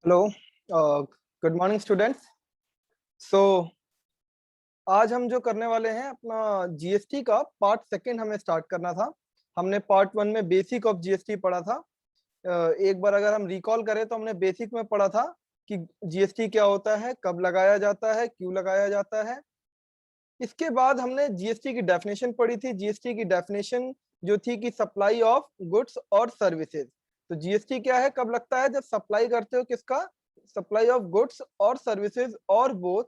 Hello, good morning students. So आज हम जो करने वाले हैं अपना जीएसटी का पार्ट सेकंड हमें स्टार्ट करना था। हमने पार्ट वन में बेसिक ऑफ जीएसटी पढ़ा था। एक बार अगर हम रिकॉल करें तो हमने बेसिक में पढ़ा था कि जीएसटी क्या होता है, कब लगाया जाता है, क्यों लगाया जाता है। इसके बाद हमने जीएसटी की डेफिनेशन पढ़ी थी। जीएसटी की डेफिनेशन जो थी कि सप्लाई ऑफ गुड्स और सर्विसेज। तो जीएसटी क्या है, कब लगता है, जब सप्लाई करते हो किसका, सप्लाई ऑफ गुड्स और services or both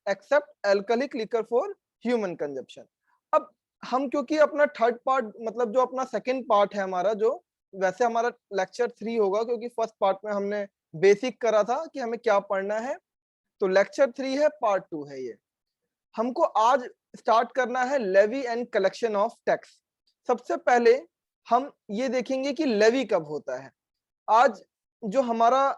except alcoholic liquor for human consumption. अब हम क्योंकि अपना थर्ड पार्ट मतलब जो अपना सेकंड पार्ट है हमारा, जो वैसे हमारा लेक्चर 3 होगा क्योंकि फर्स्ट पार्ट में हमने बेसिक करा था कि हमें क्या पढ़ना है, तो लेक्चर 3 है, पार्ट 2 है ये। हमको आज स्टार्ट करना है levy and collection of tax. सबसे पहले हम ये देखेंगे कि लेवी कब होता है। आज जो हमारा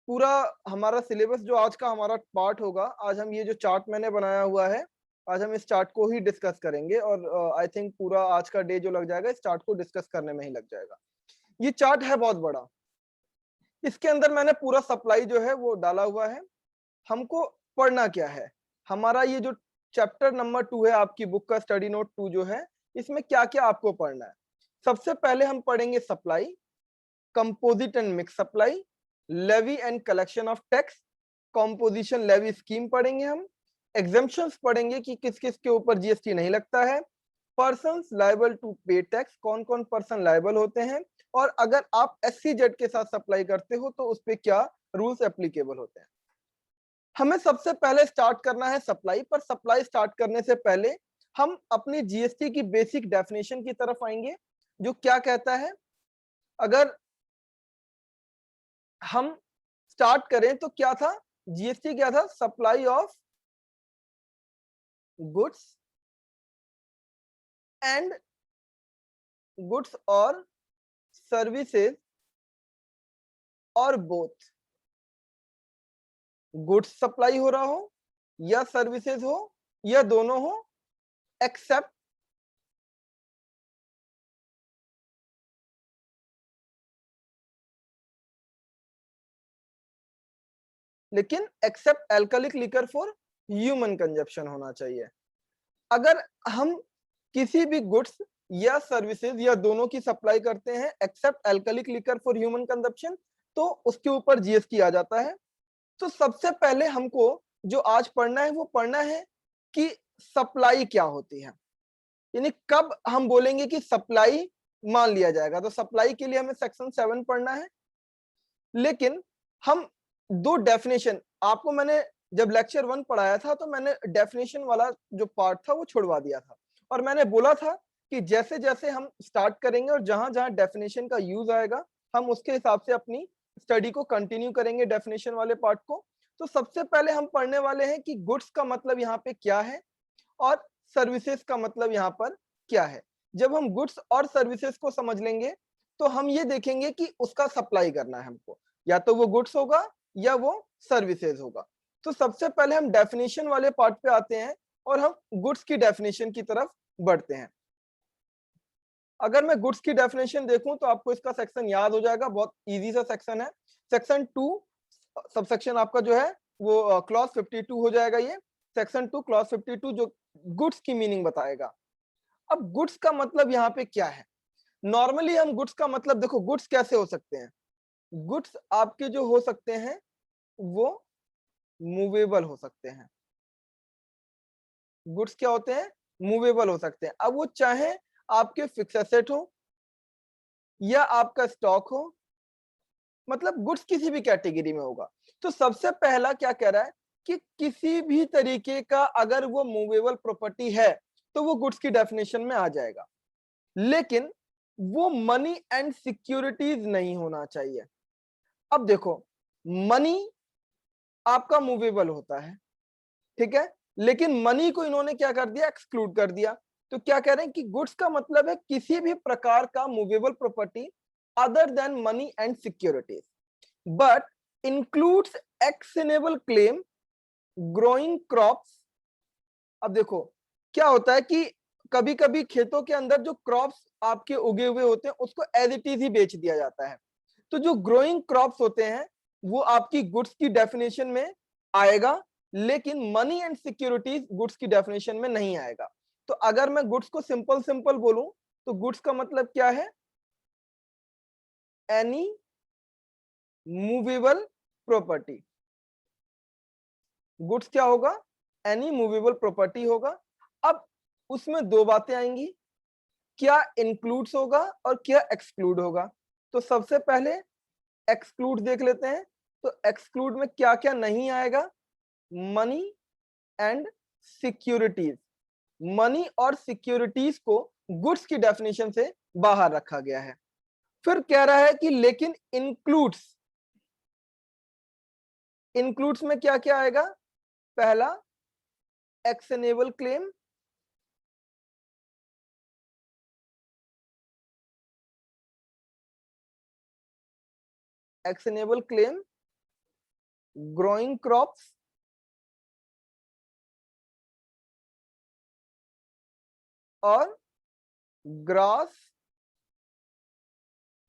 पूरा हमारा सिलेबस, जो आज का हमारा पार्ट होगा, आज हम ये जो चार्ट मैंने बनाया हुआ है, आज हम इस चार्ट को ही डिस्कस करेंगे और आई थिंक पूरा आज का डे जो लग जाएगा इस चार्ट को डिस्कस करने में ही लग जाएगा। ये चार्ट है बहुत बड़ा, इसके अंदर मैंने पूरा सप्लाई जो है वो डाला हुआ है। हमको पढ़ना क्या है, हमारा ये जो चैप्टर नंबर 2 है आपकी बुक का स्टडी नोट 2 जो है, इसमें क्या क्या आपको पढ़ना है। सबसे पहले हम पढ़ेंगे supply, composite and mix supply, levy and collection of tax, composition levy scheme पढ़ेंगे हम, एग्जेम्पशंस पढ़ेंगे कि किस किस के ऊपर जीएसटी नहीं लगता है, पर्सन्स लायबल टू पे टैक्स, कौन कौन पर्सन लायबल होते हैं, और अगर आप एससीजेड के साथ सप्लाई करते हो तो उस पे क्या रूल्स एप्लीकेबल होते हैं। हमें सबसे पहले स्टार्ट करना है सप्लाई, पर सप्लाई स्टार्ट करने से पहले हम अपनी जीएसटी की बेसिक डेफिनेशन की तरफ आएंगे, जो क्या कहता है। अगर हम स्टार्ट करें तो क्या था, जीएसटी क्या था, supply of goods and goods और services or both, goods supply हो रहा हो या सर्विसेज हो या दोनों हो, एक्सेप्ट लेकिन except alcoholic liquor for human consumption होना चाहिए। अगर हम किसी भी गुड्स या सर्विसेज या दोनों की सप्लाई करते हैं except alcoholic liquor for human consumption, तो उसके ऊपर जीएसटी आ जाता है। तो सबसे पहले हमको जो आज पढ़ना है वो पढ़ना है कि सप्लाई क्या होती है, यानी कब हम बोलेंगे कि सप्लाई मान लिया जाएगा। तो सप्लाई के लिए हमें सेक्शन 7 पढ़ना है, लेकिन हम दो डेफिनेशन, आपको मैंने जब लेक्चर 1 पढ़ाया था तो मैंने डेफिनेशन वाला जो पार्ट था वो छुड़वा दिया था, और मैंने बोला था कि जैसे जैसे हम स्टार्ट करेंगे और जहां जहां डेफिनेशन का यूज आएगा हम उसके हिसाब से अपनी स्टडी को कंटिन्यू करेंगे डेफिनेशन वाले पार्ट को। तो सबसे पहले हम पढ़ने वाले हैं कि गुड्स का मतलब यहाँ पे क्या है और सर्विसेज का मतलब यहाँ पर क्या है। जब हम गुड्स और सर्विसेज को समझ लेंगे तो हम ये देखेंगे कि उसका सप्लाई करना है हमको, या तो वो गुड्स होगा या वो सर्विसेज होगा। तो सबसे पहले हम डेफिनेशन वाले पार्ट पे आते हैं और हम गुड्स की डेफिनेशन की तरफ बढ़ते हैं। अगर मैं गुड्स की डेफिनेशन देखूं तो आपको इसका सेक्शन याद हो जाएगा, बहुत इजी सा सेक्शन है। सेक्शन 2 सबसेक्शन आपका जो है वो क्लॉज 52 हो जाएगा। ये सेक्शन 2 क्लॉज 52 जो गुड्स की मीनिंग बताएगा। अब गुड्स का मतलब यहाँ पे क्या है, नॉर्मली हम गुड्स का मतलब देखो, गुड्स कैसे हो सकते हैं, गुड्स आपके जो हो सकते हैं वो मूवेबल हो सकते हैं। गुड्स क्या होते हैं, मूवेबल हो सकते हैं। अब वो चाहे आपके फिक्स एसेट हो या आपका स्टॉक हो, मतलब गुड्स किसी भी कैटेगरी में होगा। तो सबसे पहला क्या कह रहा है कि किसी भी तरीके का अगर वो मूवेबल प्रॉपर्टी है तो वो गुड्स की डेफिनेशन में आ जाएगा, लेकिन वो मनी एंड सिक्योरिटीज नहीं होना चाहिए। अब देखो, मनी आपका मूवेबल होता है, ठीक है, लेकिन मनी को इन्होंने क्या कर दिया, एक्सक्लूड कर दिया। तो क्या कह रहे हैं कि गुड्स का मतलब है किसी भी प्रकार का movable property other than money and securities, but includes actionable claim, growing crops. अब देखो क्या होता है कि कभी कभी खेतों के अंदर जो क्रॉप्स आपके उगे हुए होते हैं उसको एज इट इज ही बेच दिया जाता है। तो जो ग्रोइंग क्रॉप्स होते हैं वो आपकी गुड्स की डेफिनेशन में आएगा, लेकिन मनी एंड सिक्योरिटीज गुड्स की डेफिनेशन में नहीं आएगा। तो अगर मैं गुड्स को सिंपल सिंपल बोलूं तो गुड्स का मतलब क्या है? Any movable property. गुड्स क्या होगा? एनी मूवेबल प्रॉपर्टी होगा। अब उसमें दो बातें आएंगी, क्या इंक्लूड्स होगा और क्या एक्सक्लूड होगा। तो सबसे पहले एक्सक्लूड देख लेते हैं। तो एक्सक्लूड में क्या क्या नहीं आएगा? Money and securities. मनी और सिक्योरिटीज को गुड्स की डेफिनेशन से बाहर रखा गया है। फिर कह रहा है कि लेकिन इंक्लूड्स, इंक्लूड्स में क्या क्या आएगा? पहला actionable claim, actionable claim, growing crops और grass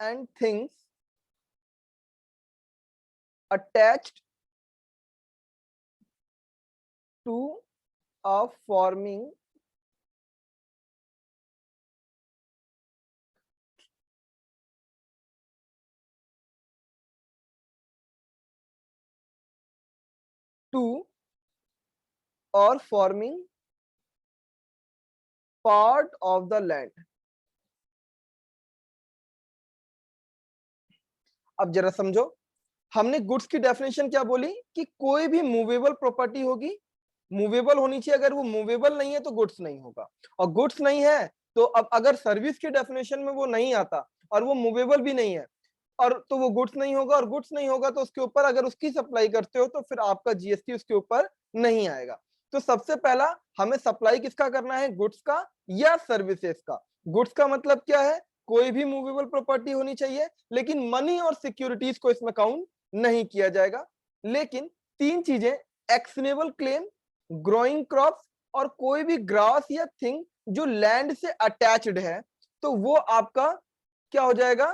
and things attached to a forming to or forming part of the land। अब जरा समझो, हमने गुड्स की डेफिनेशन क्या बोली कि कोई भी मूवेबल प्रॉपर्टी होगी, मूवेबल होनी चाहिए। अगर वो मूवेबल नहीं है तो गुड्स नहीं होगा, और गुड्स नहीं है तो अब अगर सर्विस की डेफिनेशन में वो नहीं आता और वो मूवेबल भी नहीं है, और तो वो गुड्स नहीं होगा, और गुड्स नहीं होगा तो उसके ऊपर अगर उसकी सप्लाई करते हो तो फिर आपका जीएसटी उसके ऊपर नहीं आएगा। तो सबसे पहला हमें सप्लाई किसका करना है? गुड्स का या सर्विसेज का। गुड्स का मतलब क्या है? कोई भी मूवेबल प्रॉपर्टी होनी चाहिए, लेकिन मनी और सिक्योरिटीज को इसमें काउंट नहीं किया जाएगा। लेकिन तीन चीजें, एक्शनेबल क्लेम, ग्रोइंग क्रॉप्स और कोई भी ग्रास या थिंग जो लैंड से अटैच्ड है, तो वो आपका क्या हो जाएगा?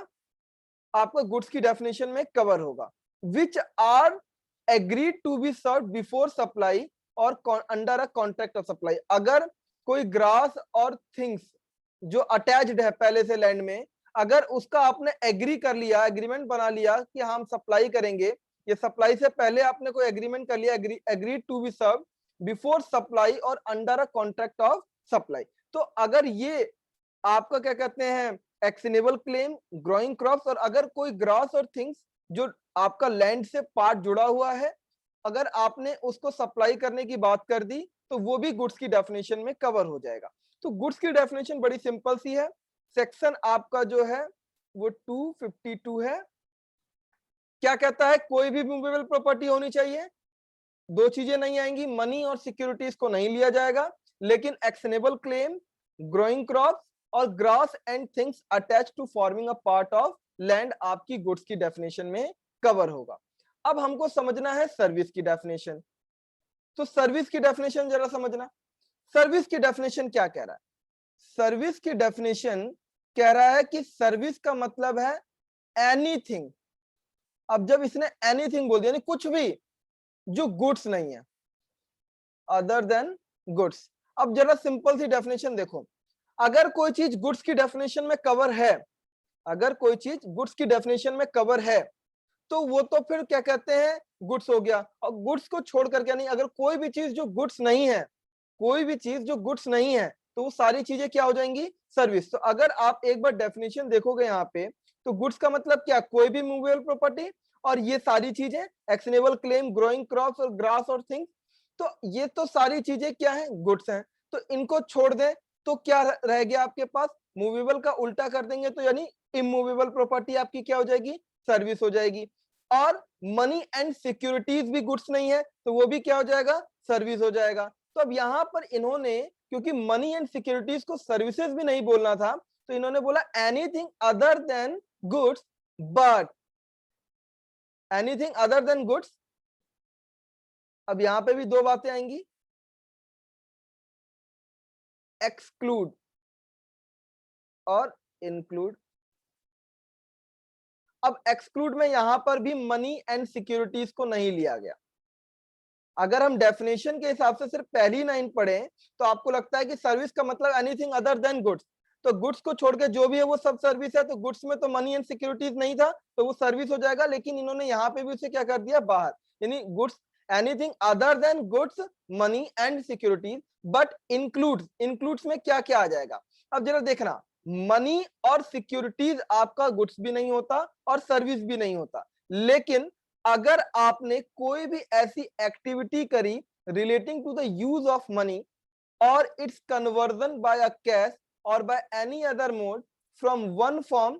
आपका गुड्स की डेफिनेशन में कवर होगा। Which are agreed to be serve before supply और under a contract of supply. अगर कोई ग्रास और थिंग्स जो अटैच्ड है पहले से लैंड में, अगर उसका आपने एग्री कर लिया, एग्रीमेंट बना लिया कि हम सप्लाई करेंगे, ये सप्लाई से पहले आपने कोई एग्रीमेंट कर लिया, agreed to be serve before supply और under a contract of supply, तो अगर ये आपका क्या कहते हैं, एक्शनेबल क्लेम, ग्रोइंग क्रॉप्स, और अगर कोई ग्रास और थिंग्स जो आपका लैंड से पार्ट जुड़ा हुआ है, अगर आपने उसको सप्लाई करने की बात कर दी तो वो भी गुड्स की डेफिनेशन में कवर हो जाएगा। तो गुड्स की डेफिनेशन बड़ी सिंपल सी है। सेक्शन आपका जो है वो 252 है। क्या कहता है? कोई भी मूवेबल प्रॉपर्टी होनी चाहिए, दो चीजें नहीं आएंगी, मनी और सिक्योरिटीज को नहीं लिया जाएगा, लेकिन एक्शनेबल क्लेम, ग्रोइंग क्रॉप्स और grass and things attach to forming a part of land आपकी गुड्स की डेफिनेशन में कवर होगा। अब हमको समझना है सर्विस की डेफिनेशन। तो सर्विस की डेफिनेशन जरा समझना। सर्विस की डेफिनेशन क्या कह रहा है? सर्विस की डेफिनेशन कह रहा है कि सर्विस का मतलब है एनीथिंग। अब जब इसने एनीथिंग बोल दिया, यानी कुछ भी जो गुड्स नहीं है, अदर देन गुड्स। अब जरा सिंपल सी डेफिनेशन देखो, अगर कोई चीज गुड्स की डेफिनेशन में कवर है, अगर कोई चीज गुड्स की डेफिनेशन में कवर है तो वो तो फिर क्या कहते हैं, गुड्स हो गया। और गुड्स को छोड़ कर क्या नहीं, अगर कोई भी चीज जो गुड्स नहीं है, कोई भी चीज जो गुड्स नहीं है, तो वो सारी चीजें क्या हो जाएंगी? सर्विस। तो अगर आप एक बार डेफिनेशन देखोगे यहाँ पे, तो गुड्स का मतलब क्या? कोई भी मूवेबल प्रॉपर्टी, और ये सारी चीजें एक्शनेबल क्लेम, ग्रोइंग क्रॉप्स और ग्रास और थिंग्स, तो ये तो सारी चीजें क्या है? गुड्स हैं। तो इनको छोड़ दें तो क्या रह गया आपके पास? मूवेबल का उल्टा कर देंगे तो यानी इमूवेबल प्रॉपर्टी आपकी क्या हो जाएगी? सर्विस हो जाएगी। और मनी एंड सिक्योरिटीज भी गुड्स नहीं है तो वो भी क्या हो जाएगा? सर्विस हो जाएगा। तो अब यहां पर इन्होंने, क्योंकि मनी एंड सिक्योरिटीज को सर्विसेज भी नहीं बोलना था, तो इन्होंने बोला anything other than goods, but anything other than goods. अब यहां पे भी दो बातें आएंगी, एक्सक्लूड और इंक्लूड। अब एक्सक्लूड में यहां पर भी मनी एंड सिक्योरिटीज को नहीं लिया गया। अगर हम डेफिनेशन के हिसाब से सिर्फ पहली लाइन पढ़ें तो आपको लगता है कि सर्विस का मतलब एनीथिंग अदर देन गुड्स, तो गुड्स को छोड़ के जो भी है वो सब सर्विस है, तो गुड्स में तो मनी एंड सिक्योरिटीज नहीं था तो वो सर्विस हो जाएगा, लेकिन इन्होंने यहाँ पे भी उसे क्या कर दिया बाहर, यानी goods anything other than goods money and securities but includes, includes में क्या क्या आ जाएगा। अब जरा देखना, मनी और सिक्योरिटीज आपका गुड्स भी नहीं होता और सर्विस भी नहीं होता, लेकिन अगर आपने कोई भी ऐसी एक्टिविटी करी relating to the use of money or its conversion by a cash or by any other mode from one form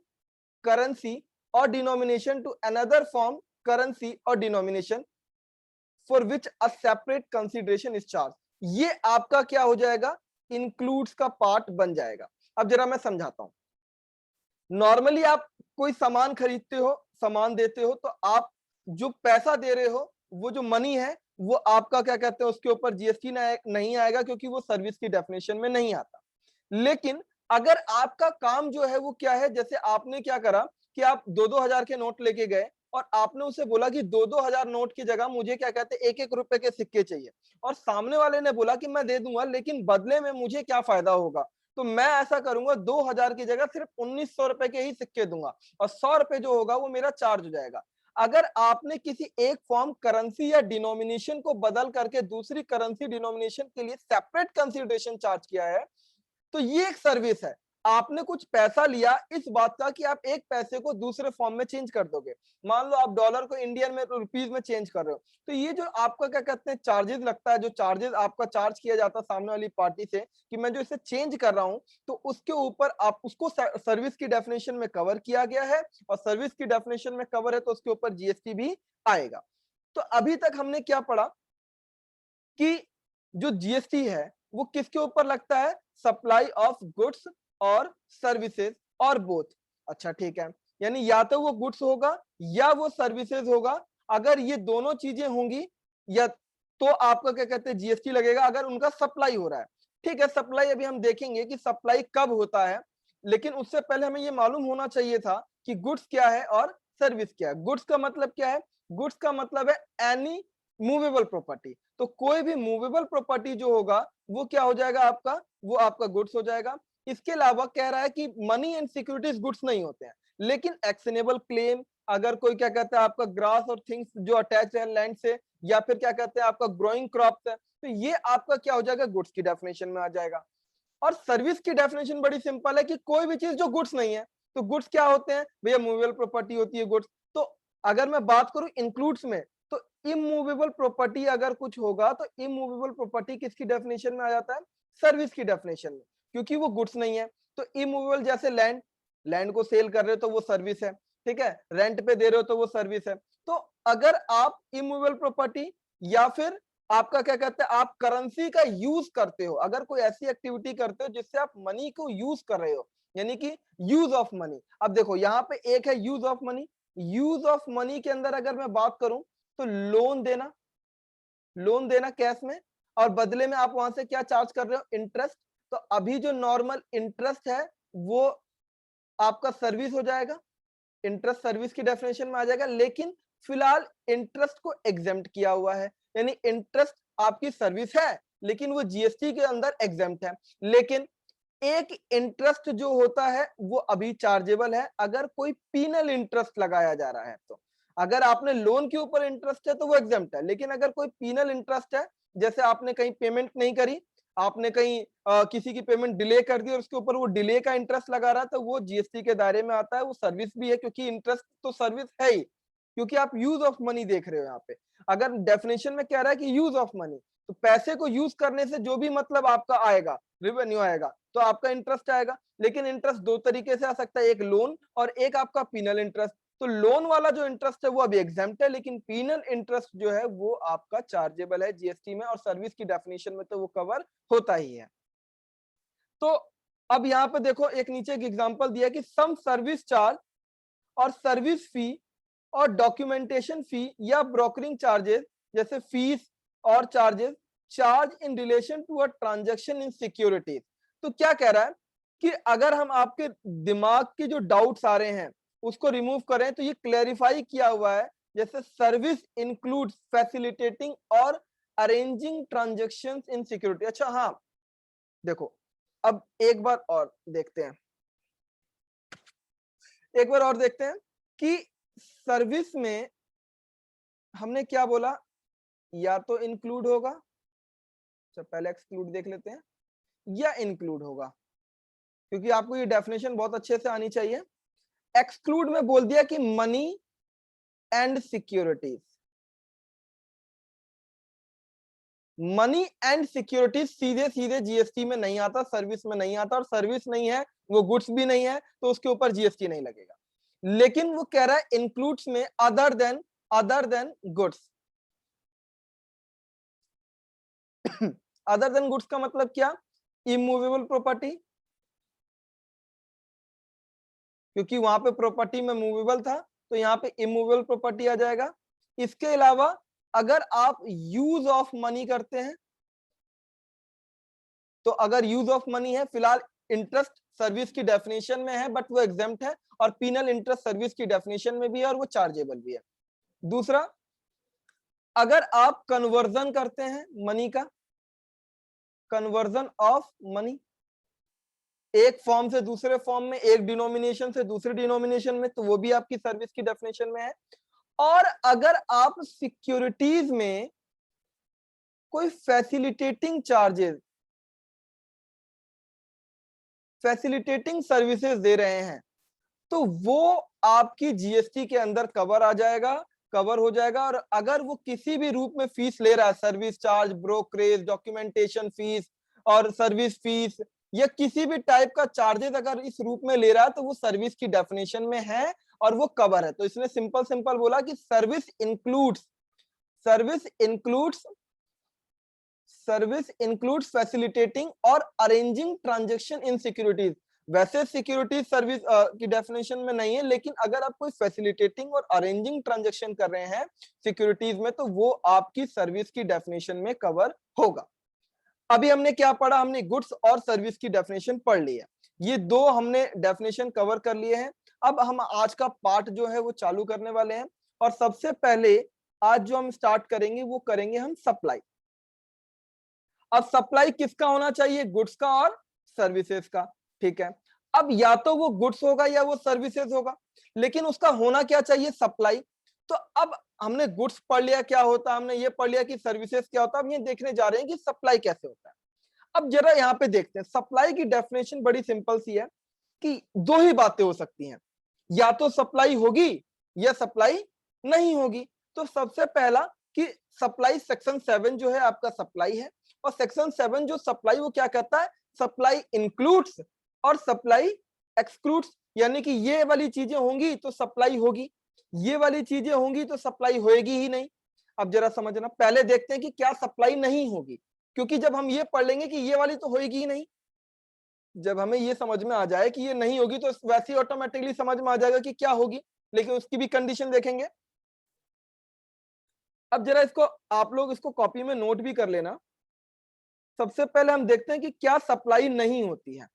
currency or denomination to another form currency or denomination for which a separate consideration is charged, ये आपका क्या हो जाएगा, includes का part बन जाएगा। अब जरा मैं समझाता हूं। नॉर्मली आप कोई सामान खरीदते हो, सामान देते हो, तो आप जो पैसा दे रहे हो वो जो मनी है वो आपका क्या कहते हैं उसके ऊपर जीएसटी नहीं आएगा क्योंकि वो सर्विस की डेफिनेशन में नहीं आता। लेकिन अगर आपका काम जो है वो क्या है, जैसे आपने क्या करा कि आप 2-2 हजार के नोट लेके गए और आपने उसे बोला कि 2-2 हजार नोट की जगह मुझे क्या कहते हैं 1-1 रुपए के सिक्के चाहिए, और सामने वाले ने बोला कि मैं दे दूंगा लेकिन बदले में मुझे क्या फायदा होगा, तो मैं ऐसा करूंगा 2 हजार की जगह सिर्फ 1900 रुपए के ही सिक्के दूंगा और 100 रुपए जो होगा वो मेरा चार्ज हो जाएगा। अगर आपने किसी एक फॉर्म करेंसी या डिनोमिनेशन को बदल करके दूसरी करेंसी डिनोमिनेशन के लिए सेपरेट कंसीडरेशन चार्ज किया है तो ये एक सर्विस है। आपने कुछ पैसा लिया इस बात का कि आप एक पैसे को दूसरे फॉर्म में चेंज कर दोगे, मान लो आप डॉलर को इंडियन में रुपीज में चेंज कर रहे हो, तो ये जो आपका क्या कहते हैं चार्जेस लगता है, जो चार्जेस आपका चार्ज किया जाता है सामने वाली पार्टी से कि मैं जो इसे चेंज कर रहा हूं, तो उसके ऊपर आप उसको सर्विस की डेफिनेशन में कवर किया गया है और सर्विस की डेफिनेशन में कवर है तो उसके ऊपर जीएसटी भी आएगा। तो अभी तक हमने क्या पढ़ा कि जो जीएसटी है वो किसके ऊपर लगता है, सप्लाई ऑफ गुड्स और सर्विसेज और बोथ। अच्छा ठीक है, यानी या तो वो गुड्स होगा या वो सर्विसेज होगा, अगर ये दोनों चीजें होंगी या तो आपका क्या कहते हैं जीएसटी लगेगा अगर उनका सप्लाई हो रहा है। ठीक है, सप्लाई अभी हम देखेंगे कि सप्लाई कब होता है, लेकिन उससे पहले हमें ये मालूम होना चाहिए था कि गुड्स क्या है और सर्विस क्या है। गुड्स का मतलब क्या है, गुड्स का मतलब है एनी मूवेबल प्रॉपर्टी, तो कोई भी मूवेबल प्रॉपर्टी जो होगा वो क्या हो जाएगा आपका, वो आपका गुड्स हो जाएगा। इसके अलावा कह रहा है कि मनी एंड सिक्योरिटीज गुड्स नहीं होते हैं, लेकिन एक्शनेबल क्लेम, अगर कोई क्या कहता है आपका ग्रास और थिंग्स जो अटैच है लैंड से, या फिर क्या कहते हैं आपका ग्रोइंग क्रॉप्स है, तो ये आपका क्या हो जाएगा गुड्स की डेफिनेशन में आ जाएगा। और सर्विस की डेफिनेशन बड़ी सिंपल है कि कोई भी चीज जो गुड्स नहीं है, तो गुड्स क्या होते हैं भैया, मूवेबल प्रॉपर्टी होती है गुड्स। तो अगर मैं बात करूं इंक्लूड्स में, तो इमूवेबल प्रॉपर्टी अगर कुछ होगा तो इमूवेबल प्रॉपर्टी किसकी डेफिनेशन में आ जाता है, सर्विस की डेफिनेशन में, क्योंकि वो गुड्स नहीं है। तो इमूवेबल जैसे लैंड, लैंड को सेल कर रहे हो तो वो सर्विस है, ठीक है, रेंट पे दे रहे हो तो वो सर्विस है। तो अगर आप इमूवेबल प्रॉपर्टी या फिर आपका क्या कहते हैं आप करेंसी का यूज करते हो, अगर कोई ऐसी एक्टिविटी करते हो जिससे आप मनी को यूज कर रहे हो, यानी कि यूज ऑफ मनी। अब देखो यहाँ पे एक है use of money, use of money के अंदर अगर मैं बात करूं तो लोन देना, लोन देना कैश में, और बदले में आप वहां से क्या चार्ज कर रहे हो, इंटरेस्ट। तो अभी जो नॉर्मल इंटरेस्ट है वो आपका सर्विस हो जाएगा, इंटरेस्ट सर्विस की डेफिनेशन में आ जाएगा, लेकिन फिलहाल इंटरेस्ट को एग्जेम्प्ट किया हुआ है, यानी इंटरेस्ट आपकी सर्विस है लेकिन वो जीएसटी के अंदर एग्जेम्प्ट है। लेकिन एक इंटरेस्ट जो होता है वो अभी चार्जेबल है अगर कोई पीनल इंटरेस्ट लगाया जा रहा है। तो अगर आपने लोन के ऊपर इंटरेस्ट है तो वो एग्जेम्प्ट है, लेकिन अगर कोई पीनल इंटरेस्ट है, जैसे आपने कहीं पेमेंट नहीं करी, आपने कहीं किसी की पेमेंट डिले कर दी और उसके ऊपर वो डिले का इंटरेस्ट लगा रहा है, तो वो जीएसटी के दायरे में आता है, वो सर्विस भी है क्योंकि इंटरेस्ट तो सर्विस है ही, क्योंकि आप यूज ऑफ मनी देख रहे हो यहाँ पे। अगर डेफिनेशन में कह रहा है कि यूज ऑफ मनी, तो पैसे को यूज करने से जो भी मतलब आपका आएगा, रेवेन्यू आएगा, तो आपका इंटरेस्ट आएगा। लेकिन इंटरेस्ट दो तरीके से आ सकता है, एक लोन और एक आपका पीनल इंटरेस्ट। तो लोन वाला जो इंटरेस्ट है वो अभी एग्जेम्प्ट है, लेकिन पीनल इंटरेस्ट जो है वो आपका चार्जेबल है जीएसटी में, और सर्विस की डेफिनेशन में तो वो कवर होता ही है। तो अब यहाँ पे देखो एक नीचे एक एग्जांपल दिया कि सम सर्विस चार्ज और सर्विस फी और डॉक्यूमेंटेशन फी या ब्रोकरिंग चार्जेस, जैसे फीस और charges charge in relation to a transaction in securities. तो क्या कह रहा है कि अगर हम आपके दिमाग के जो डाउट्स आ रहे हैं उसको रिमूव करें तो ये क्लैरिफाई किया हुआ है, जैसे सर्विस इंक्लूड्स फैसिलिटेटिंग और अरेंजिंग ट्रांजैक्शंस इन सिक्योरिटी। अच्छा हाँ, देखो अब एक बार और देखते हैं, एक बार और देखते हैं कि सर्विस में हमने क्या बोला, या तो इंक्लूड होगा, अच्छा पहले एक्सक्लूड देख लेते हैं, या इंक्लूड होगा, क्योंकि आपको ये डेफिनेशन बहुत अच्छे से आनी चाहिए। एक्सक्लूड में बोल दिया कि money and securities, money and securities सीधे सीधे जीएसटी में नहीं आता, सर्विस में नहीं आता, और सर्विस नहीं है वो गुड्स भी नहीं है तो उसके ऊपर जीएसटी नहीं लगेगा। लेकिन वो कह रहा है इंक्लूड्स में other than goods. Other than goods का मतलब क्या, इमूवेबल प्रॉपर्टी, क्योंकि वहां पे प्रॉपर्टी में मूवेबल था तो यहाँ पे इमूवेबल प्रॉपर्टी आ जाएगा। इसके अलावा अगर आप यूज ऑफ मनी करते हैं, तो अगर यूज ऑफ मनी है, फिलहाल इंटरेस्ट सर्विस की डेफिनेशन में है बट वो एग्जेम्प्ट है, और पीनल इंटरेस्ट सर्विस की डेफिनेशन में भी है और वो चार्जेबल भी है। दूसरा, अगर आप कन्वर्जन करते हैं मनी का, कन्वर्जन ऑफ मनी, एक फॉर्म से दूसरे फॉर्म में, एक डिनोमिनेशन से दूसरे डिनोमिनेशन में, तो वो भी आपकी सर्विस की डेफिनेशन में है। और अगर आप सिक्योरिटीज में कोई फैसिलिटेटिंग चार्जेस, फैसिलिटेटिंग सर्विसेज दे रहे हैं, तो वो आपकी जीएसटी के अंदर कवर आ जाएगा, कवर हो जाएगा। और अगर वो किसी भी रूप में फीस ले रहा है, service charge, brokerage, documentation fees और सर्विस फीस, या किसी भी टाइप का चार्जेस अगर इस रूप में ले रहा है, तो वो सर्विस की डेफिनेशन में है और वो कवर है। तो इसने सिंपल सिंपल बोला कि सर्विस इंक्लूड्स फैसिलिटेटिंग और अरेंजिंग ट्रांजैक्शन इन सिक्योरिटीज। वैसे सिक्योरिटी सर्विस की डेफिनेशन में नहीं है, लेकिन अगर आप कोई फैसिलिटेटिंग और अरेंजिंग ट्रांजैक्शन कर रहे हैं सिक्योरिटीज में, तो वो आपकी सर्विस की डेफिनेशन में कवर होगा। अभी हमने क्या पढ़ा, हमने गुड्स और सर्विस की डेफिनेशन पढ़ ली है, ये दो हमने डेफिनेशन कवर कर लिए हैं। अब हम आज का पार्ट जो है वो चालू करने वाले हैं, और सबसे पहले आज जो हम स्टार्ट करेंगे वो करेंगे हम सप्लाई। अब सप्लाई किसका होना चाहिए, गुड्स का और सर्विसेज का, ठीक है। अब या तो वो गुड्स होगा या वो सर्विसेज होगा, लेकिन उसका होना क्या चाहिए, सप्लाई। तो अब हमने गुड्स पढ़ लिया क्या होता है, हमने ये पढ़ लिया कि सर्विसेज क्या होता है, अब ये देखने जा रहे हैं कि सप्लाई कैसे होता है। अब जरा यहाँ पे देखते हैं, सप्लाई की डेफिनेशन बड़ी सिंपल सी है कि दो ही बातें हो सकती हैं, या तो सप्लाई होगी या सप्लाई नहीं होगी। तो सबसे पहला कि सप्लाई सेक्शन 7 जो है आपका सप्लाई है, और सेक्शन 7 जो सप्लाई वो क्या कहता है, सप्लाई इंक्लूड्स और सप्लाई एक्सक्लूड्स, यानी कि ये वाली चीजें होंगी तो सप्लाई होगी, ये वाली चीजें होंगी तो सप्लाई होएगी ही नहीं। अब जरा समझना, पहले देखते हैं कि क्या सप्लाई नहीं होगी, क्योंकि जब हम ये पढ़ लेंगे कि ये वाली तो होएगी ही नहीं, जब हमें ये समझ में आ जाए कि ये नहीं होगी तो वैसे ही ऑटोमेटिकली समझ में आ जाएगा कि क्या होगी, लेकिन उसकी भी कंडीशन देखेंगे। अब जरा इसको आप लोग इसको कॉपी में नोट भी कर लेना। सबसे पहले हम देखते हैं कि क्या सप्लाई नहीं होती है।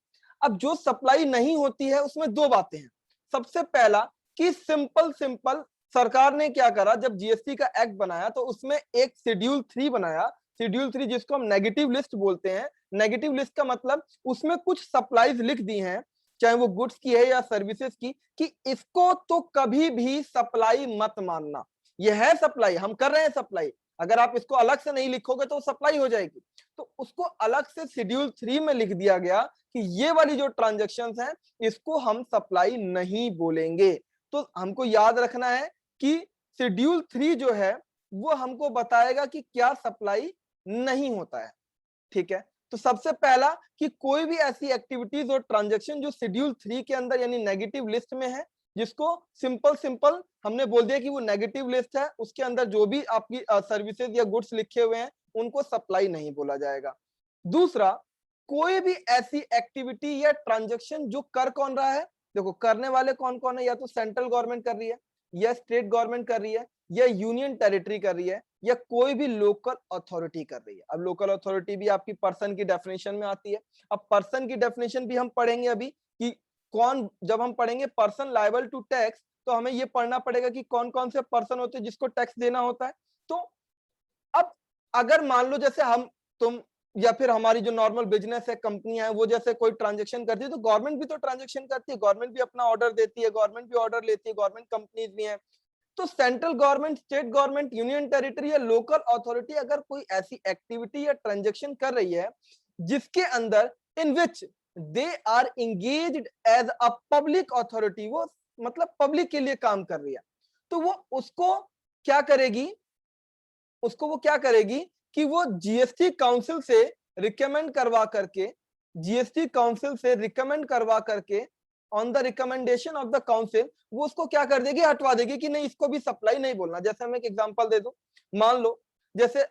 अब जो सप्लाई नहीं होती है उसमें दो बातें हैं। सबसे पहला कि सिंपल सिंपल सरकार ने क्या करा, जब जीएसटी का एक्ट बनाया तो उसमें एक शेड्यूल 3 बनाया, शेड्यूल 3 जिसको हम नेगेटिव लिस्ट बोलते हैं। नेगेटिव लिस्ट का मतलब उसमें कुछ सप्लाईज लिख दी हैं, चाहे वो गुड्स की है या सर्विसेज की, कि इसको तो कभी भी सप्लाई मत मानना। ये है सप्लाई, हम कर रहे हैं सप्लाई, अगर आप इसको अलग से नहीं लिखोगे तो सप्लाई हो जाएगी। तो उसको अलग से शेड्यूल 3 में लिख दिया गया कि ये वाली जो ट्रांजैक्शंस हैं इसको हम सप्लाई नहीं बोलेंगे। तो हमको याद रखना है कि शेड्यूल 3 जो है वो हमको बताएगा कि क्या सप्लाई नहीं होता है, ठीक है। तो सबसे पहला कि कोई भी ऐसी एक्टिविटीज और ट्रांजैक्शन जो शेड्यूल 3 के अंदर यानी नेगेटिव लिस्ट में है, जिसको सिंपल सिंपल हमने बोल दिया कि वो नेगेटिव लिस्ट है, उसके अंदर जो भी आपकी सर्विसेज या गुड्स लिखे हुए हैं उनको सप्लाई नहीं बोला जाएगा। दूसरा, कोई भी ऐसी एक्टिविटी या ट्रांजैक्शन जो कर कौन रहा है, देखो करने वाले कौन कौन है, या तो सेंट्रल गवर्नमेंट कर रही है, या स्टेट गवर्नमेंट कर रही है, या यूनियन टेरिटरी कर रही है, या कोई भी लोकल अथॉरिटी कर रही है। अब लोकल अथॉरिटी भी आपकी पर्सन की डेफिनेशन में आती है। अब पर्सन की डेफिनेशन भी हम पढ़ेंगे अभी कि कौन, जब हम पढ़ेंगे पर्सन लायबल टू टैक्स, तो हमें ये पढ़ना पड़ेगा कि कौन कौन से पर्सन होते हैं जिसको टैक्स देना होता है। तो अब अगर मान लो जैसे हम, तुम, या फिर हमारी जो नॉर्मल बिजनेस है, कंपनियां हैं, वो जैसे कोई ट्रांजेक्शन करती है, तो गवर्नमेंट भी तो ट्रांजेक्शन करती है, गवर्नमेंट भी अपना ऑर्डर देती है, गवर्नमेंट भी ऑर्डर लेती है, गवर्नमेंट कंपनीज भी हैं। तो central government, state government, union territory या लोकल अथॉरिटी अगर कोई ऐसी एक्टिविटी या ट्रांजेक्शन कर रही है जिसके अंदर, in which they are engaged as a public authority, वो मतलब पब्लिक के लिए काम कर रही है, तो वो उसको क्या करेगी, उसको वो क्या करेगी कि वो जीएसटी काउंसिल से रिकमेंड करवा करके, जीएसटी काउंसिल से रिकमेंड करवा करके, on the recommendation of the council, वो उसको क्या कर देगी, हटवा देगी कि नहीं, इसको भी सप्लाई नहीं बोलना। जैसे मैं एक एग्जांपल दे दूं, मान लो जैसे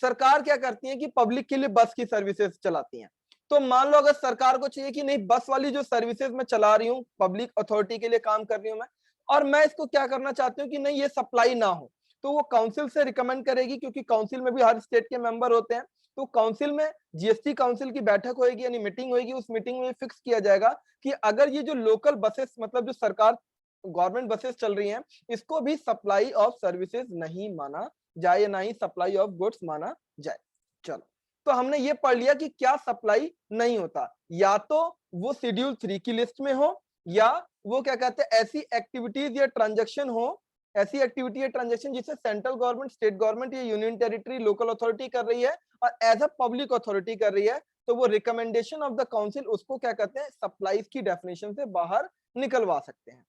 सरकार क्या करती है कि पब्लिक के लिए बस की सर्विसेज चलाती हैं, तो मान लो अगर सरकार को चाहिए कि नहीं, बस वाली जो सर्विसेज मैं चला रही हूँ, पब्लिक अथॉरिटी के लिए काम कर रही हूँ मैं, और मैं इसको क्या करना चाहती हूँ कि नहीं ये सप्लाई ना हो, तो वो काउंसिल से रिकमेंड करेगी, क्योंकि काउंसिल में भी हर स्टेट के मेंबर होते हैं। तो काउंसिल में जीएसटी काउंसिल की बैठक होगी, यानी मीटिंग होगी, उस मीटिंग में फिक्स किया जाएगा कि अगर ये जो लोकल बसेस, मतलब जो सरकार गवर्नमेंट बसेस चल रही हैं, इसको भी सप्लाई ऑफ सर्विसेज नहीं माना जाए, ना ही सप्लाई ऑफ गुड्स माना जाए। चलो, तो हमने ये पढ़ लिया कि क्या सप्लाई नहीं होता, या तो वो शेड्यूल 3 की लिस्ट में हो, या वो क्या कहते हैं ऐसी एक्टिविटीज या ट्रांजेक्शन हो, ऐसी एक्टिविटी या ट्रांजेक्शन जिसे सेंट्रल गवर्नमेंट, स्टेट गवर्नमेंट या यूनियन टेरिटरी, लोकल अथॉरिटी कर रही है और एज अ पब्लिक अथॉरिटी कर रही है, तो वो रिकमेंडेशन ऑफ द काउंसिल उसको क्या कहते हैं, सप्लाईज की डेफिनेशन से बाहर निकलवा सकते हैं।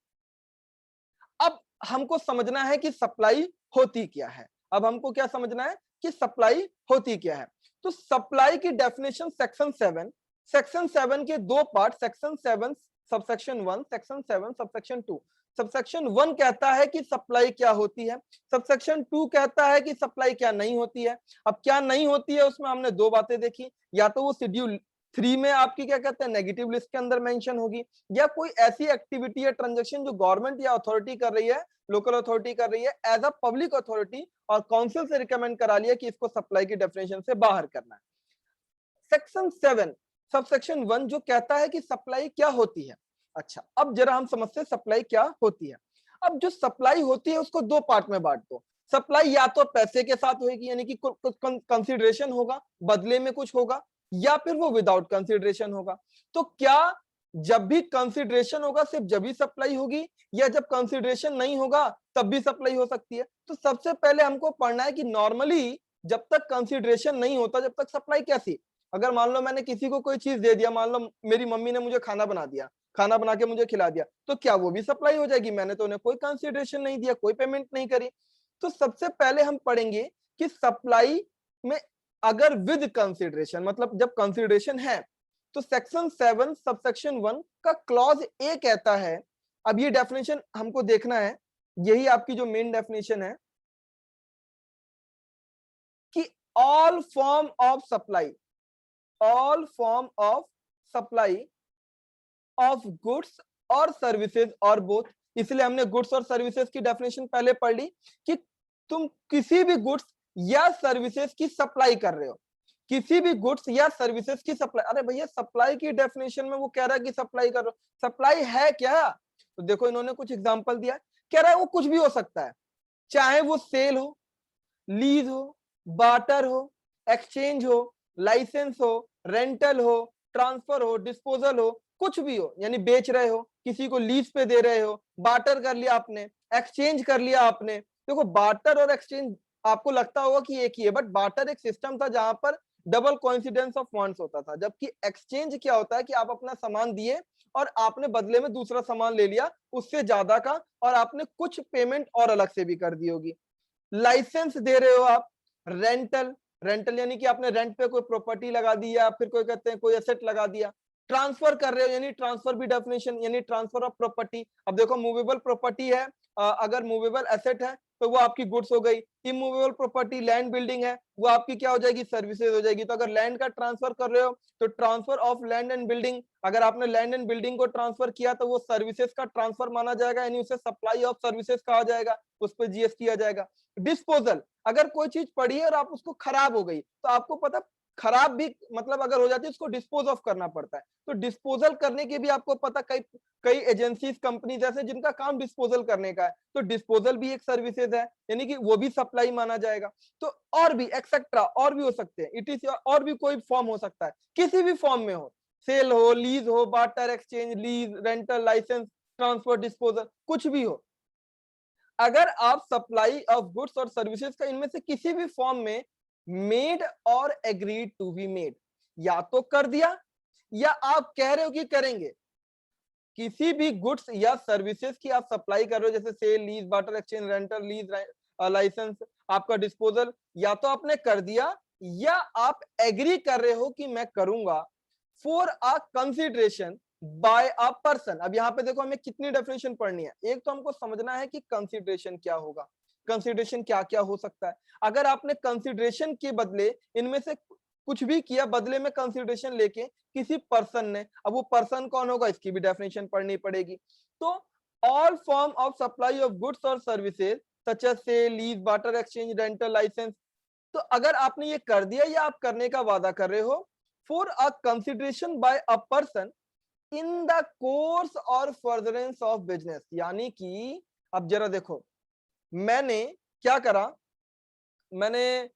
अब हमको समझना है कि सप्लाई होती क्या है। अब हमको क्या समझना है कि सप्लाई होती क्या है। तो सप्लाई की डेफिनेशन सेक्शन 7 के दो part, section 7 subsection 1, section 7 subsection 2। Subsection 1 कहता है कि सप्लाई क्या होती है, सबसेक्शन 2 कहता है कि सप्लाई क्या नहीं होती है। अब क्या नहीं होती है उसमें हमने दो बातें देखी, या तो वो शेड्यूल 3 में आपकी क्या कहते हैं नेगेटिव लिस्ट के अंदर मेंशन होगी, या कोई ऐसी एक्टिविटी या ट्रांजैक्शन जो गवर्नमेंट या अथॉरिटी कर रही है, लोकल अथॉरिटी कर रही है एज अ पब्लिक अथॉरिटी, और काउंसिल से रिकमेंड करा लिया कि इसको सप्लाई की डेफिनेशन से बाहर करना है। सेक्शन 7 सबसेक्शन 1 जो कहता है कि सप्लाई क्या होती है। अच्छा, अब जरा हम समझते हैं सप्लाई क्या होती है। अब जो सप्लाई होती है उसको दो पार्ट में बांट दो। सप्लाई या तो पैसे के साथ होगी, यानी कि कुछ कंसिडरेशन होगा, बदले में कुछ होगा, या फिर वो विदाउट कंसिडरेशन होगा। तो क्या जब भी कंसिडरेशन होगा सिर्फ जब भी सप्लाई होगी, या जब कंसिडरेशन नहीं होगा तब भी सप्लाई हो सकती है? तो सबसे पहले हमको पढ़ना है कि नॉर्मली जब तक कंसिडरेशन नहीं होता, जब तक सप्लाई कैसी? अगर मान लो मैंने किसी को कोई चीज दे दिया, मान लो मेरी मम्मी ने मुझे खाना बना दिया, खाना बना के मुझे खिला दिया, तो क्या वो भी सप्लाई हो जाएगी? मैंने तो उन्हें कोई कंसिडरेशन नहीं दिया, कोई पेमेंट नहीं करी। तो सबसे पहले हम पढ़ेंगे कि सप्लाई में अगर विद कंसिडरेशन, मतलब जब कंसिडरेशन है, तो सेक्शन 7 सबसेक्शन 1 का क्लॉज ए कहता है, अब ये डेफिनेशन हमको देखना है, यही आपकी जो मेन डेफिनेशन है कि all form of supply, all form of supply of goods और सर्विसेज और बोथ। इसलिए हमने गुड्स और सर्विसेज की डेफिनेशन पहले पढ़ ली कि तुम किसी भी गुड्स या सर्विसेज की सप्लाई कर रहे हो, किसी भी गुड्स या सर्विसेज की सप्लाई। अरे भैया, सप्लाई की डेफिनेशन में वो कह रहा है कि सप्लाई कर रहे हो, सप्लाई है क्या? तो देखो इन्होंने कुछ एग्जांपल दिया, कह रहा है वो कुछ भी हो सकता है, चाहे वो सेल हो, लीज हो, बार्टर हो, एक्सचेंज हो, लाइसेंस हो, रेंटल हो, ट्रांसफर हो, डिस्पोजल हो, कुछ भी हो, यानी बेच रहे हो, किसी को लीज पे दे रहे हो, बार्टर कर लिया आपने, एक्सचेंज कर लिया आपने। देखो बार्टर और एक्सचेंज आपको लगता होगा कि एक ही है, बट बार्टर एक सिस्टम था जहां पर डबल कोइंसिडेंस ऑफ फंड्स होता था, जबकि एक्सचेंज क्या होता है कि आप अपना सामान दिए और आपने बदले में दूसरा सामान ले लिया उससे ज्यादा का, और आपने कुछ पेमेंट और अलग से भी कर दी होगी। लाइसेंस दे रहे हो आप, रेंटल, रेंटल यानी कि आपने रेंट पे कोई प्रॉपर्टी लगा दी, या फिर कोई कहते हैं कोई एसेट लगा दिया। ट्रांसफर कर रहे हो, यानी ट्रांसफर भी डेफिनेशन, यानी ट्रांसफर ऑफ प्रॉपर्टी। अब देखो मूवेबल प्रॉपर्टी है, अगर मूवेबल एसेट है तो वो आपकी गुड्स हो गई, इमूवेबल प्रॉपर्टी लैंड बिल्डिंग है, वो आपकी क्या हो जाएगी, सर्विसेज हो जाएगी। तो अगर लैंड का ट्रांसफर कर रहे हो तो transfer of land and building, अगर आपने लैंड एंड बिल्डिंग को ट्रांसफर किया तो वो सर्विसेज का ट्रांसफर माना जाएगा, यानी उसे सप्लाई ऑफ सर्विसेज कहा जाएगा, उस पर जीएसटी आ जाएगा। डिस्पोजल, अगर कोई चीज पड़ी है और आप उसको खराब हो गई, तो आपको पता खराब भी मतलब अगर हो जाती है उसको डिस्पोज ऑफ करना पड़ता है। तो डिस्पोजल करने के भी आपको पता कई कई एजेंसीज कंपनीज ऐसे जिनका काम डिस्पोजल करने का है, तो डिस्पोजल भी एक सर्विसेज है, यानी कि वो भी सप्लाई माना जाएगा। तो और भी एक्सेट्रा और भी हो सकते हैं, इट इज और भी कोई फॉर्म हो सकता है, किसी भी फॉर्म में हो, सेल हो, लीज हो, barter exchange, lease, rental, licence, transfer, disposal, कुछ भी हो। अगर आप सप्लाई ऑफ गुड्स और सर्विसेज का इनमें से किसी भी फॉर्म में मेड और एग्रीड टू बी मेड, या तो कर दिया या आप कह रहे हो कि करेंगे, किसी भी गुड्स या सर्विसेज की आप सप्लाई कर रहे हो, जैसे sale, lease, barter exchange, rental, lease, licence, आपका डिस्पोजल, या तो आपने कर दिया या आप एग्री कर रहे हो कि मैं करूंगा for a consideration by a person. अब यहाँ पे देखो हमें कितनी डेफिनेशन पढ़नी है। एक तो हमको समझना है कि कंसिडरेशन क्या होगा, कंसिडरेशन क्या क्या हो सकता है। अगर आपने कंसिडरेशन के बदले इनमें से कुछ भी किया, बदले में कंसिडरेशन लेके किसी पर्सन ने, अब वो पर्सन कौन होगा इसकी भी डेफिनेशन पढ़नी पड़ेगी। तो all form of supply of goods और services such as sale, lease, barter exchange, rental, licence. तो अगर आपने ये कर दिया या आप करने का वादा कर रहे हो for a consideration by a person in the course और फर्दरेंस ऑफ बिजनेस, यानी कि अब जरा देखो, मैंने क्या करा, मैंने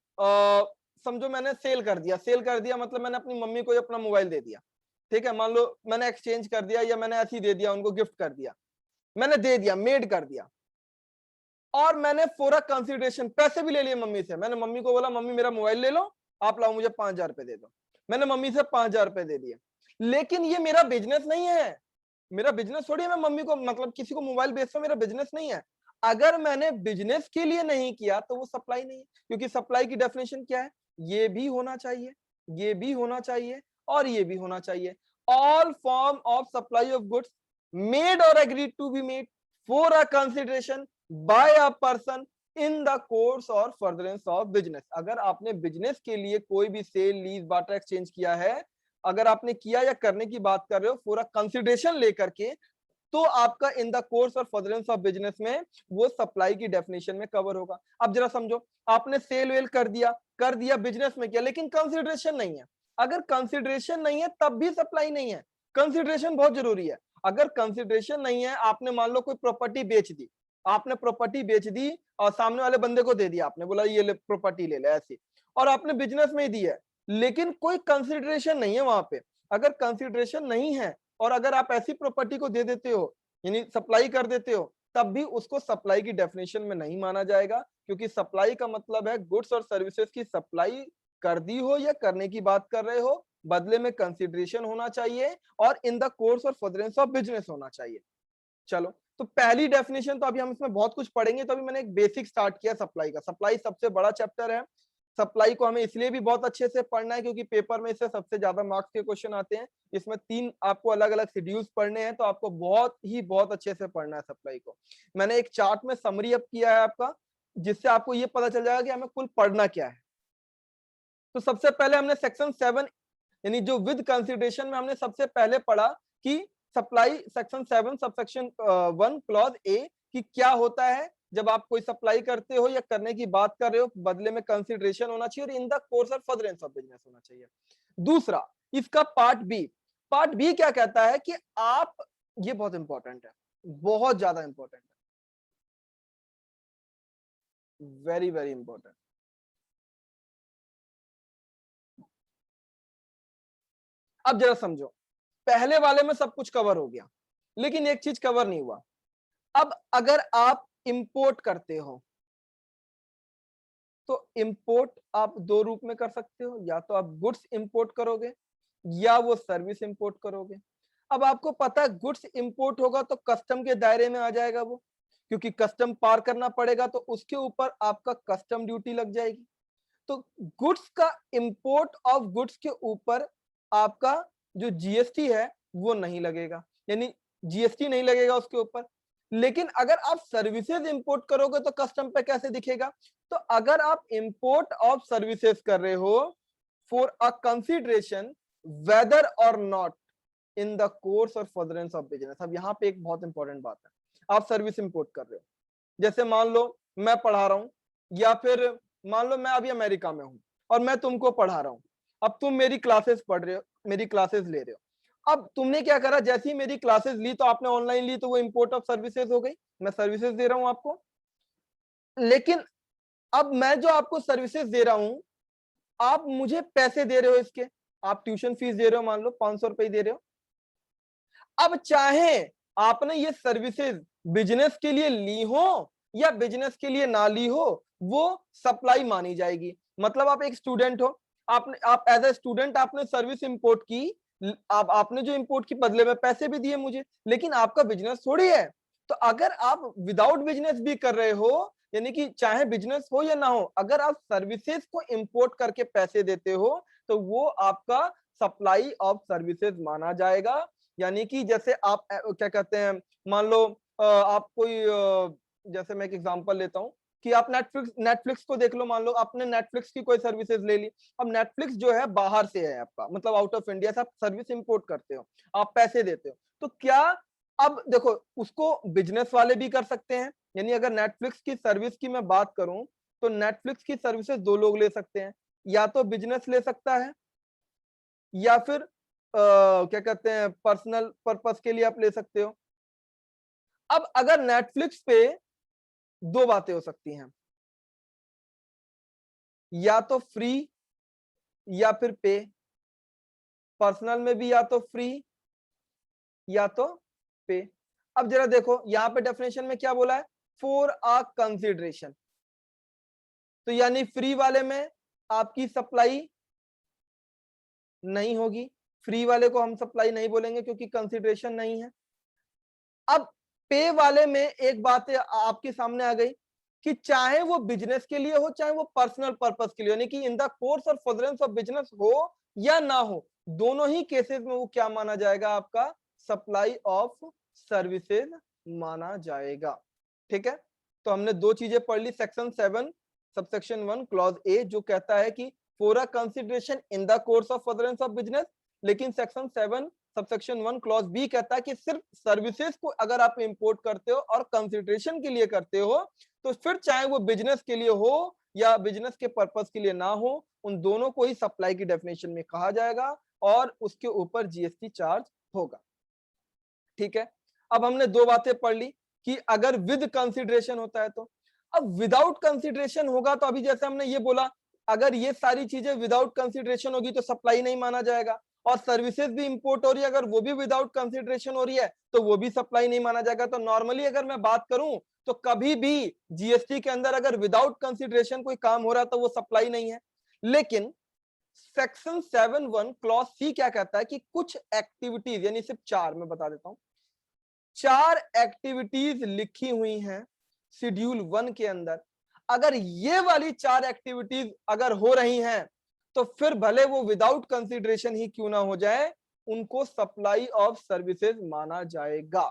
समझो मैंने सेल कर दिया मतलब मैंने अपनी मम्मी को अपना मोबाइल दे दिया, ठीक है, मान लो मैंने एक्सचेंज कर दिया या मैंने ऐसे ही दे दिया, उनको गिफ्ट कर दिया, मैंने दे दिया, मेड कर दिया, और मैंने पूरा कंसिडरेशन पैसे भी ले लिए मम्मी से। मैंने मम्मी को बोला मम्मी मेरा मोबाइल ले लो, आप लाओ मुझे 5,000 रुपए दे दो। मैंने मम्मी से 5,000 रुपए दे दिए, लेकिन ये मेरा बिजनेस नहीं है, मेरा बिजनेस थोड़ी है मैं मम्मी को मतलब किसी को मोबाइल बेचता हूं, मेरा बिजनेस नहीं है। अगर मैंने बिजनेस के लिए नहीं किया तो वो सप्लाई नहीं है, क्योंकि सप्लाई की डेफिनेशन क्या है, ये भी होना चाहिए, ये भी होना चाहिए और ये भी होना चाहिए। All form of supply of goods made और agreed to be made for a consideration by a person in the course और फर्दरेंस ऑफ बिजनेस। अगर आपने बिजनेस के लिए कोई भी सेल, लीज, बार्टर एक्सचेंज किया है, अगर आपने किया या करने की बात कर रहे हो पूरा कंसिडरेशन लेकर के, तो आपका इन द कोर्स और फर्दरेंस ऑफ बिजनेस में वो सप्लाई की डेफिनेशन में कवर होगा। अब जरा समझो, आपने सेल वेल कर दिया बिजनेस में किया, लेकिन कंसिडरेशन नहीं है। अगर कंसिडरेशन नहीं है तब भी सप्लाई नहीं है, कंसिडरेशन बहुत जरूरी है। अगर कंसिडरेशन नहीं है, आपने मान लो कोई प्रॉपर्टी बेच दी, आपने प्रॉपर्टी बेच दी और सामने वाले बंदे को दे दिया, आपने बोला ये प्रॉपर्टी ले ले ऐसी, और आपने बिजनेस में ही दी है, लेकिन कोई कंसिडरेशन नहीं है वहां पे। अगर कंसिडरेशन नहीं है और अगर आप ऐसी प्रॉपर्टी को दे देते हो, यानी सप्लाई कर देते हो, तब भी उसको सप्लाई की डेफिनेशन में नहीं माना जाएगा, क्योंकि सप्लाई का मतलब है गुड्स और सर्विसेज की सप्लाई कर दी हो या करने की बात कर रहे हो, बदले में कंसिडरेशन होना चाहिए और इन द कोर्स और फर्दरेंस ऑफ बिजनेस होना चाहिए। चलो, तो पहली डेफिनेशन तो अभी हम इसमें बहुत कुछ पढ़ेंगे, तो अभी मैंने एक बेसिक स्टार्ट किया सप्लाई का। सप्लाई सबसे बड़ा चैप्टर है, सप्लाई को हमें इसलिए भी बहुत अच्छे से पढ़ना है क्योंकि पेपर में इससे सबसे ज्यादा मार्क्स के क्वेश्चन आते हैं। इसमें 3 आपको अलग अलग शेड्यूल्स पढ़ने हैं, तो आपको बहुत अच्छे से पढ़ना है सप्लाई को। मैंने एक चार्ट में समरी अप किया है आपका, जिससे आपको ये पता चल जाएगा कि हमें कुल पढ़ना क्या है। तो सबसे पहले हमने सेक्शन 7 यानी जो विद कंसिडरेशन में हमने सबसे पहले पढ़ा कि supply section 7 subsection 1 clause A कि क्या होता है जब आप कोई सप्लाई करते हो या करने की बात कर रहे हो, बदले में कंसिडरेशन होना चाहिए और इन द कोर्स और फर्दरेंस ऑफ बिजनेस होना चाहिए। दूसरा, इसका पार्ट बी क्या कहता है कि आप, ये बहुत इंपॉर्टेंट है, बहुत ज्यादा इंपॉर्टेंट है, वेरी वेरी इंपॉर्टेंट। अब जरा समझो, पहले वाले में सब कुछ कवर हो गया, लेकिन एक चीज कवर नहीं हुआ। अब अगर आप इंपोर्ट करते हो, तो इंपोर्ट आप दो रूप में कर सकते हो, या तो आप गुड्स इंपोर्ट करोगे या वो सर्विस इंपोर्ट करोगे। अब आपको पता है गुड्स इंपोर्ट होगा तो कस्टम के दायरे में आ जाएगा वो, क्योंकि कस्टम पार करना पड़ेगा, तो उसके ऊपर आपका कस्टम ड्यूटी लग जाएगी। तो गुड्स का इंपोर्ट ऑफ गुड्स के ऊपर आपका जो जीएसटी है वो नहीं लगेगा, यानी जीएसटी नहीं लगेगा उसके ऊपर। लेकिन अगर आप सर्विसेज इंपोर्ट करोगे तो कस्टम पे कैसे दिखेगा? तो अगर आप इंपोर्ट ऑफ सर्विसेज कर रहे हो फॉर अ कंसिडरेशन वेदर और नॉट इन द कोर्स और फर्दरेंस ऑफ बिजनेस। अब यहाँ पे एक बहुत इंपॉर्टेंट बात है, आप सर्विस इंपोर्ट कर रहे हो, जैसे मान लो मैं पढ़ा रहा हूं, या फिर मान लो मैं अभी अमेरिका में हूं और मैं तुमको पढ़ा रहा हूं। अब तुम मेरी क्लासेस पढ़ रहे हो, मेरी क्लासेस ले रहे हो। अब तुमने क्या करा, जैसे ही मेरी क्लासेस ली तो आपने ऑनलाइन ली तो वो इंपोर्ट ऑफ सर्विसेज हो गई, मैं सर्विसेज दे रहा हूं आपको। लेकिन अब मैं जो आपको सर्विसेज दे रहा हूं, आप मुझे पैसे दे रहे हो इसके, आप ट्यूशन फीस दे रहे हो, मान लो 500 रुपए दे रहे हो। अब चाहे आपने ये सर्विसेज बिजनेस के लिए ली हो या बिजनेस के लिए ना ली हो, वो सप्लाई मानी जाएगी। मतलब आप एक स्टूडेंट हो, आप एज ए स्टूडेंट आपने सर्विस इंपोर्ट की, आपने जो इंपोर्ट की बदले में पैसे भी दिए मुझे, लेकिन आपका बिजनेस थोड़ी है। तो अगर आप विदाउट बिजनेस भी कर रहे हो, यानी कि चाहे बिजनेस हो या ना हो, अगर आप सर्विसेज को इंपोर्ट करके पैसे देते हो तो वो आपका सप्लाई ऑफ सर्विसेज माना जाएगा। यानी कि जैसे आप क्या कहते हैं, मान लो आप कोई जैसे मैं एक एग्जांपल लेता हूं कि आप नेटफ्लिक्स को देख लो, मान लो आपने नेटफ्लिक्स की कोई सर्विसेज ले ली। अब नेटफ्लिक्स जो है बाहर से है आपका, मतलब आउट ऑफ इंडिया से आप सर्विस इंपोर्ट करते हो, आप पैसे देते हो, तो क्या, अब देखो उसको बिजनेस वाले भी कर सकते हैं। यानी अगर नेटफ्लिक्स की सर्विस की मैं बात करूं तो नेटफ्लिक्स की सर्विसेज दो लोग ले सकते हैं, या तो बिजनेस ले सकता है या फिर क्या कहते हैं पर्सनल पर्पस के लिए आप ले सकते हो। अब अगर नेटफ्लिक्स पे दो बातें हो सकती हैं, या तो फ्री या फिर पे। पर्सनल में भी या तो फ्री या तो पे। अब जरा देखो यहां पे डेफिनेशन में क्या बोला है, फॉर अ कंसिडरेशन। तो यानी फ्री वाले में आपकी सप्लाई नहीं होगी, फ्री वाले को हम सप्लाई नहीं बोलेंगे क्योंकि कंसिडरेशन नहीं है। अब पे वाले में एक बात आपके सामने आ गई कि चाहे वो बिजनेस के लिए हो चाहे वो पर्सनल पर्पस के लिए, यानी कि इन द कोर्स और फर्दरेंस ऑफ बिजनेस हो या ना हो, दोनों ही केसेस में वो क्या माना जाएगा, आपका सप्लाई ऑफ सर्विसेज माना जाएगा। ठीक है, तो हमने दो चीजें पढ़ ली, सेक्शन 7 सबसेक्शन 1 क्लॉज ए जो कहता है कि for a consideration in the course of furtherance of business, लेकिन सेक्शन 7 सबसेक्शन 1 क्लॉज बी कहता है कि सिर्फ सर्विसेज को अगर आप इंपोर्ट करते हो और कंसिडरेशन के लिए करते हो, तो फिर चाहे वो बिजनेस के लिए हो या बिजनेस के पर्पस के लिए ना हो, उन दोनों को ही सप्लाई की डेफिनेशन में कहा जाएगा और उसके ऊपर जीएसटी चार्ज होगा। ठीक है, अब हमने दो बातें पढ़ ली कि अगर विद कंसिडरेशन होता है तो। अब विदाउट कंसिडरेशन होगा तो अभी जैसे हमने ये बोला, अगर ये सारी चीजें विदाउट कंसिडरेशन होगी तो सप्लाई नहीं माना जाएगा, और सर्विसेज भी इंपोर्ट हो रही है अगर वो भी विदाउट कंसिडरेशन हो रही है तो वो भी सप्लाई नहीं माना जाएगा। तो नॉर्मली अगर मैं बात करूं तो कभी भी जीएसटी के अंदर अगर विदाउट कंसिडरेशन कोई काम हो रहा है तो वो सप्लाई नहीं है। लेकिन सेक्शन 7(1) क्लॉज सी क्या कहता है कि कुछ एक्टिविटीज, यानी सिर्फ चार, मैं बता देता हूं, चार एक्टिविटीज लिखी हुई हैं शेड्यूल 1 के अंदर, अगर ये वाली चार एक्टिविटीज अगर हो रही हैं तो फिर भले वो विदाउट कंसिडरेशन ही क्यों ना हो जाए, उनको सप्लाई ऑफ सर्विसेज माना जाएगा।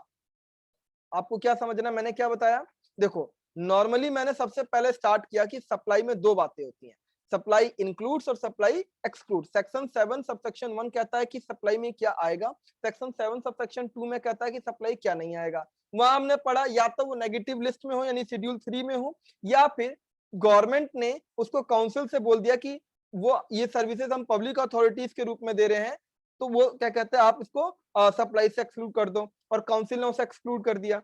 आपको क्या समझना, मैंने क्या बताया, देखो नॉर्मली मैंने सबसे पहले स्टार्ट किया कि सप्लाई में दो बातें होती हैं, सप्लाई इंक्लूड्स और सप्लाई एक्सक्लूड्स। सेक्शन 7 सबसेक्शन 1 कहता है कि सप्लाई में क्या आएगा, सेक्शन 7 सबसेक्शन 2 में कहता है कि सप्लाई क्या नहीं आएगा। वहां हमने पढ़ा या तो वो नेगेटिव लिस्ट में हो यानी शेड्यूल 3 में हो, या फिर गवर्नमेंट ने उसको काउंसिल से बोल दिया कि वो ये सर्विसेज हम पब्लिक अथॉरिटीज के रूप में दे रहे हैं, तो वो क्या कहते हैं आप इसको सप्लाई से एक्सक्लूड कर दो, और काउंसिल ने उसे एक्सक्लूड कर दिया।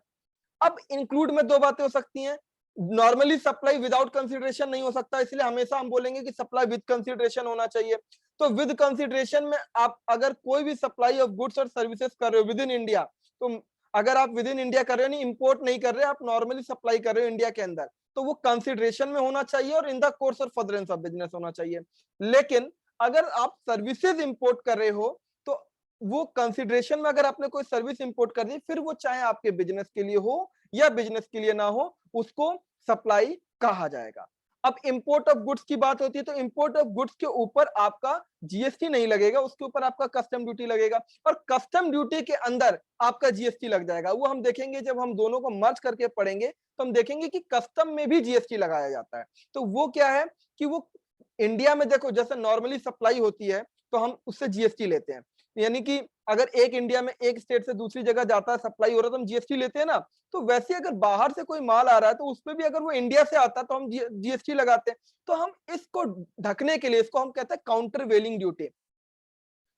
अब इंक्लूड में दो बातें हो सकती हैं, नॉर्मली सप्लाई विदाउट कंसिडरेशन नहीं हो सकता, इसलिए हमेशा हम बोलेंगे कि सप्लाई विद कंसिडरेशन होना चाहिए। तो विद कंसिडरेशन में आप अगर कोई भी सप्लाई ऑफ गुड्स और सर्विसेज कर रहे हो विद इन इंडिया, तो अगर आप विद इन इंडिया कर रहे हो, नहीं इंपोर्ट नहीं कर रहे, आप नॉर्मली सप्लाई कर रहे हो इंडिया के अंदर, तो वो कंसिडरेशन में होना चाहिए और इन द कोर्स और फर्दरेंस ऑफ बिजनेस होना चाहिए। लेकिन अगर आप सर्विसेज इंपोर्ट कर रहे हो तो वो कंसिडरेशन में अगर आपने कोई सर्विस इंपोर्ट कर दी, फिर वो चाहे आपके बिजनेस के लिए हो या बिजनेस के लिए ना हो, उसको सप्लाई कहा जाएगा। अब इंपोर्ट ऑफ गुड्स की बात होती है तो इंपोर्ट ऑफ गुड्स के ऊपर आपका जीएसटी नहीं लगेगा, उसके ऊपर आपका कस्टम ड्यूटी लगेगा, और कस्टम ड्यूटी के अंदर आपका जीएसटी लग जाएगा। वो हम देखेंगे जब हम दोनों को मर्ज करके पढ़ेंगे तो हम देखेंगे कि कस्टम में भी जीएसटी लगाया जाता है। तो वो क्या है कि वो इंडिया में देखो जैसे नॉर्मली सप्लाई होती है तो हम उससे जीएसटी लेते हैं, यानी कि अगर एक इंडिया में एक स्टेट से दूसरी जगह जाता है, सप्लाई हो रहा है, तो हम जीएसटी लेते हैं ना। तो वैसे अगर बाहर से कोई माल आ रहा है तो उसपे भी अगर वो इंडिया से आता है तो हम जीएसटी लगाते हैं। तो हम इसको ढकने के लिए इसको हम कहते हैं काउंटर वेलिंग ड्यूटी।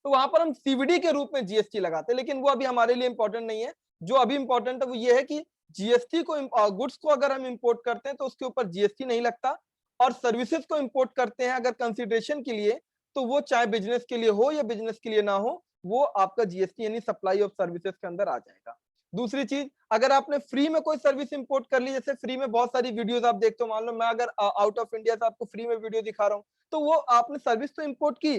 तो वहां पर हम सीवीडी के रूप में जीएसटी लगाते हैं, लेकिन वो अभी हमारे लिए इंपॉर्टेंट नहीं है। जो अभी इंपॉर्टेंट है वो ये है कि जीएसटी को, गुड्स को अगर हम इंपोर्ट करते हैं तो उसके ऊपर जीएसटी नहीं लगता, और सर्विसेज को इंपोर्ट करते हैं अगर कंसिडरेशन के लिए, तो वो चाहे बिजनेस के लिए हो या बिजनेस के लिए ना हो, वो आपका जीएसटी यानी सप्लाई ऑफ सर्विसेज के अंदर आ जाएगा। दूसरी चीज, अगर आपने फ्री में कोई सर्विस इंपोर्ट कर ली, जैसे फ्री में बहुत सारी वीडियोस आप देखते हो, मान लो मैं अगर आउट ऑफ इंडिया से आपको फ्री में वीडियो दिखा रहा हूँ, तो वो आपने सर्विस तो इंपोर्ट की,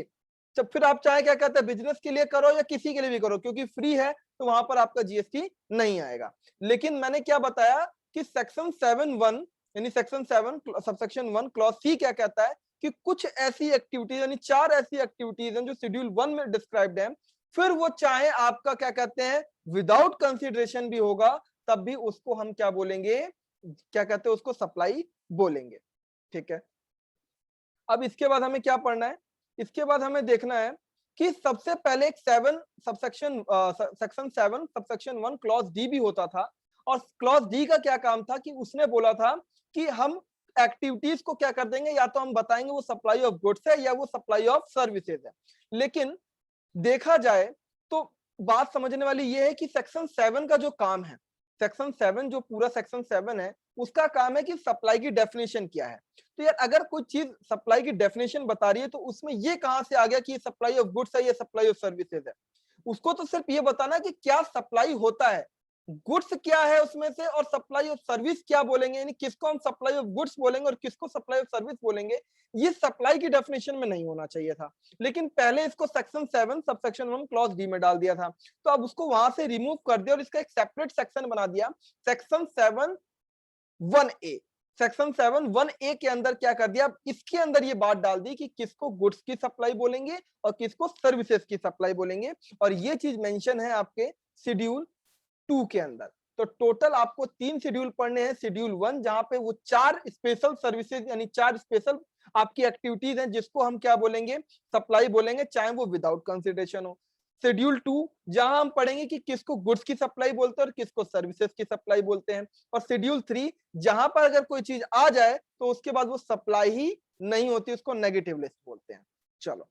जब फिर आप चाहे क्या कहते हैं बिजनेस के लिए करो या किसी के लिए भी करो, क्योंकि फ्री है तो वहां पर आपका जीएसटी नहीं आएगा। लेकिन मैंने क्या बताया कि सेक्शन 7(1) यानी सेक्शन 7 सबसेक्शन 1 क्लॉज सी क्या कहता है कि कुछ ऐसी एक्टिविटीज यानी 4 ऐसी एक्टिविटीज हैं जो शेड्यूल 1 में डिस्क्राइब्ड है, फिर वो चाहे आपका क्या कहते हैं विदाउट कंसिडरेशन भी होगा, तब भी उसको हम क्या बोलेंगे, क्या कहते हैं उसको सप्लाई बोलेंगे। ठीक है, अब इसके बाद हमें क्या पढ़ना है, इसके बाद हमें देखना है कि सबसे पहले एक सेक्शन 7 सबसेक्शन 1 क्लॉज डी भी होता था, और क्लॉज डी का क्या काम था कि उसने बोला था कि हम एक्टिविटीज को क्या कर देंगे, या तो हम बताएंगे वो सप्लाई ऑफ गुड्स है या वो सप्लाई ऑफ सर्विसेज है। लेकिन देखा जाए तो बात समझने वाली ये है कि सेक्शन 7 का जो काम है, सेक्शन 7 जो पूरा सेक्शन 7 है, उसका काम है कि सप्लाई की डेफिनेशन क्या है। तो यार अगर कोई चीज सप्लाई की डेफिनेशन बता रही है तो उसमें ये कहां से आ गया कि सप्लाई ऑफ गुड्स है या सप्लाई ऑफ सर्विसेज है। उसको तो सिर्फ ये बताना कि क्या सप्लाई होता है, गुड्स क्या है उसमें से, और सप्लाई ऑफ सर्विस क्या बोलेंगे, यानी किसको हम सप्लाई ऑफ गुड्स बोलेंगे और किसको सप्लाई ऑफ सर्विस बोलेंगे, ये सप्लाई की डेफिनेशन में नहीं होना चाहिए था। लेकिन पहले इसको सेक्शन 7 सबसेक्शन 1 क्लॉज डी में डाल दिया था, तो अब उसको वहां से रिमूव कर दिया और इसका एक सेपरेट सेक्शन बना दिया, सेक्शन 7 1A। सेक्शन 7 1A के अंदर क्या कर दिया, इसके अंदर ये बात डाल दी कि किसको गुड्स की सप्लाई बोलेंगे और किसको सर्विसेज की सप्लाई बोलेंगे, और ये चीज मेंशन है आपके शेड्यूल 2 के अंदर। तो टोटल आपको 3 शेड्यूल पढ़ने हैं। शेड्यूल 1 जहां पे वो 4 स्पेशल सर्विसेज यानी 4 स्पेशल आपकी एक्टिविटीज हैं जिसको हम क्या बोलेंगे, सप्लाई बोलेंगे, चाहे वो विदाउट कंसिडरेशन हो। शेड्यूल 2 जहां हम पढ़ेंगे कि किसको गुड्स की सप्लाई बोलते हैं और किसको सर्विसेज की सप्लाई बोलते हैं। और शेड्यूल 3 जहां पर अगर कोई चीज आ जाए तो उसके बाद वो सप्लाई ही नहीं होती, उसको नेगेटिव लिस्ट बोलते हैं। चलो,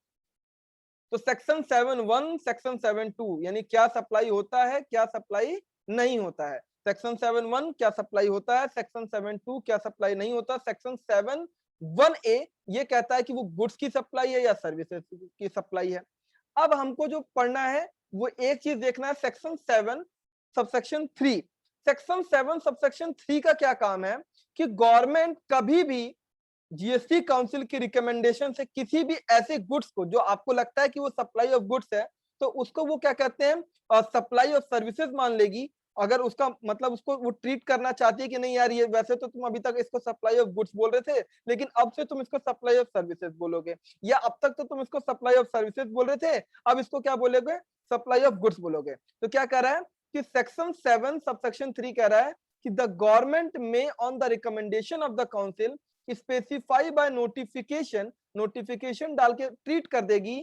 तो सेक्शन 7(1) सेक्शन 7(2) यानी क्या सप्लाई होता है, क्या सप्लाई नहीं होता है। सेक्शन 7(1) क्या सप्लाई होता है, सेक्शन 7(2) क्या सप्लाई नहीं होता। सेक्शन 7(1)(a) ये कहता है कि वो गुड्स की सप्लाई है या सर्विसेज की सप्लाई है। अब हमको जो पढ़ना है वो एक चीज देखना है, सेक्शन 7 सबसेक्शन 3। सेक्शन 7 सबसेक्शन 3 का क्या काम है कि गवर्नमेंट कभी भी जीएसटी काउंसिल की रिकमेंडेशन से किसी भी ऐसे गुड्स को जो आपको लगता है कि वो सप्लाई ऑफ गुड्स है, तो उसको वो क्या कहते हैं सप्लाई ऑफ सर्विसेज मान लेगी। अगर उसका मतलब उसको वो ट्रीट करना चाहती है कि नहीं यार, ये वैसे तो तुम अभी तक इसको सप्लाई ऑफ गुड्स बोल रहे थे, लेकिन अब से तुम इसको सप्लाई ऑफ सर्विसेज बोलोगे, या अब तक तो तुम इसको सप्लाई ऑफ सर्विसेज बोल रहे थे, अब इसको क्या बोलोगे, सप्लाई ऑफ गुड्स बोलोगे। तो क्या कह रहा है कि सेक्शन 7 सबसेक्शन 3 कह रहा है कि the government may on the recommendation of the council specify by notification, notification डाल के ट्रीट कर देगी,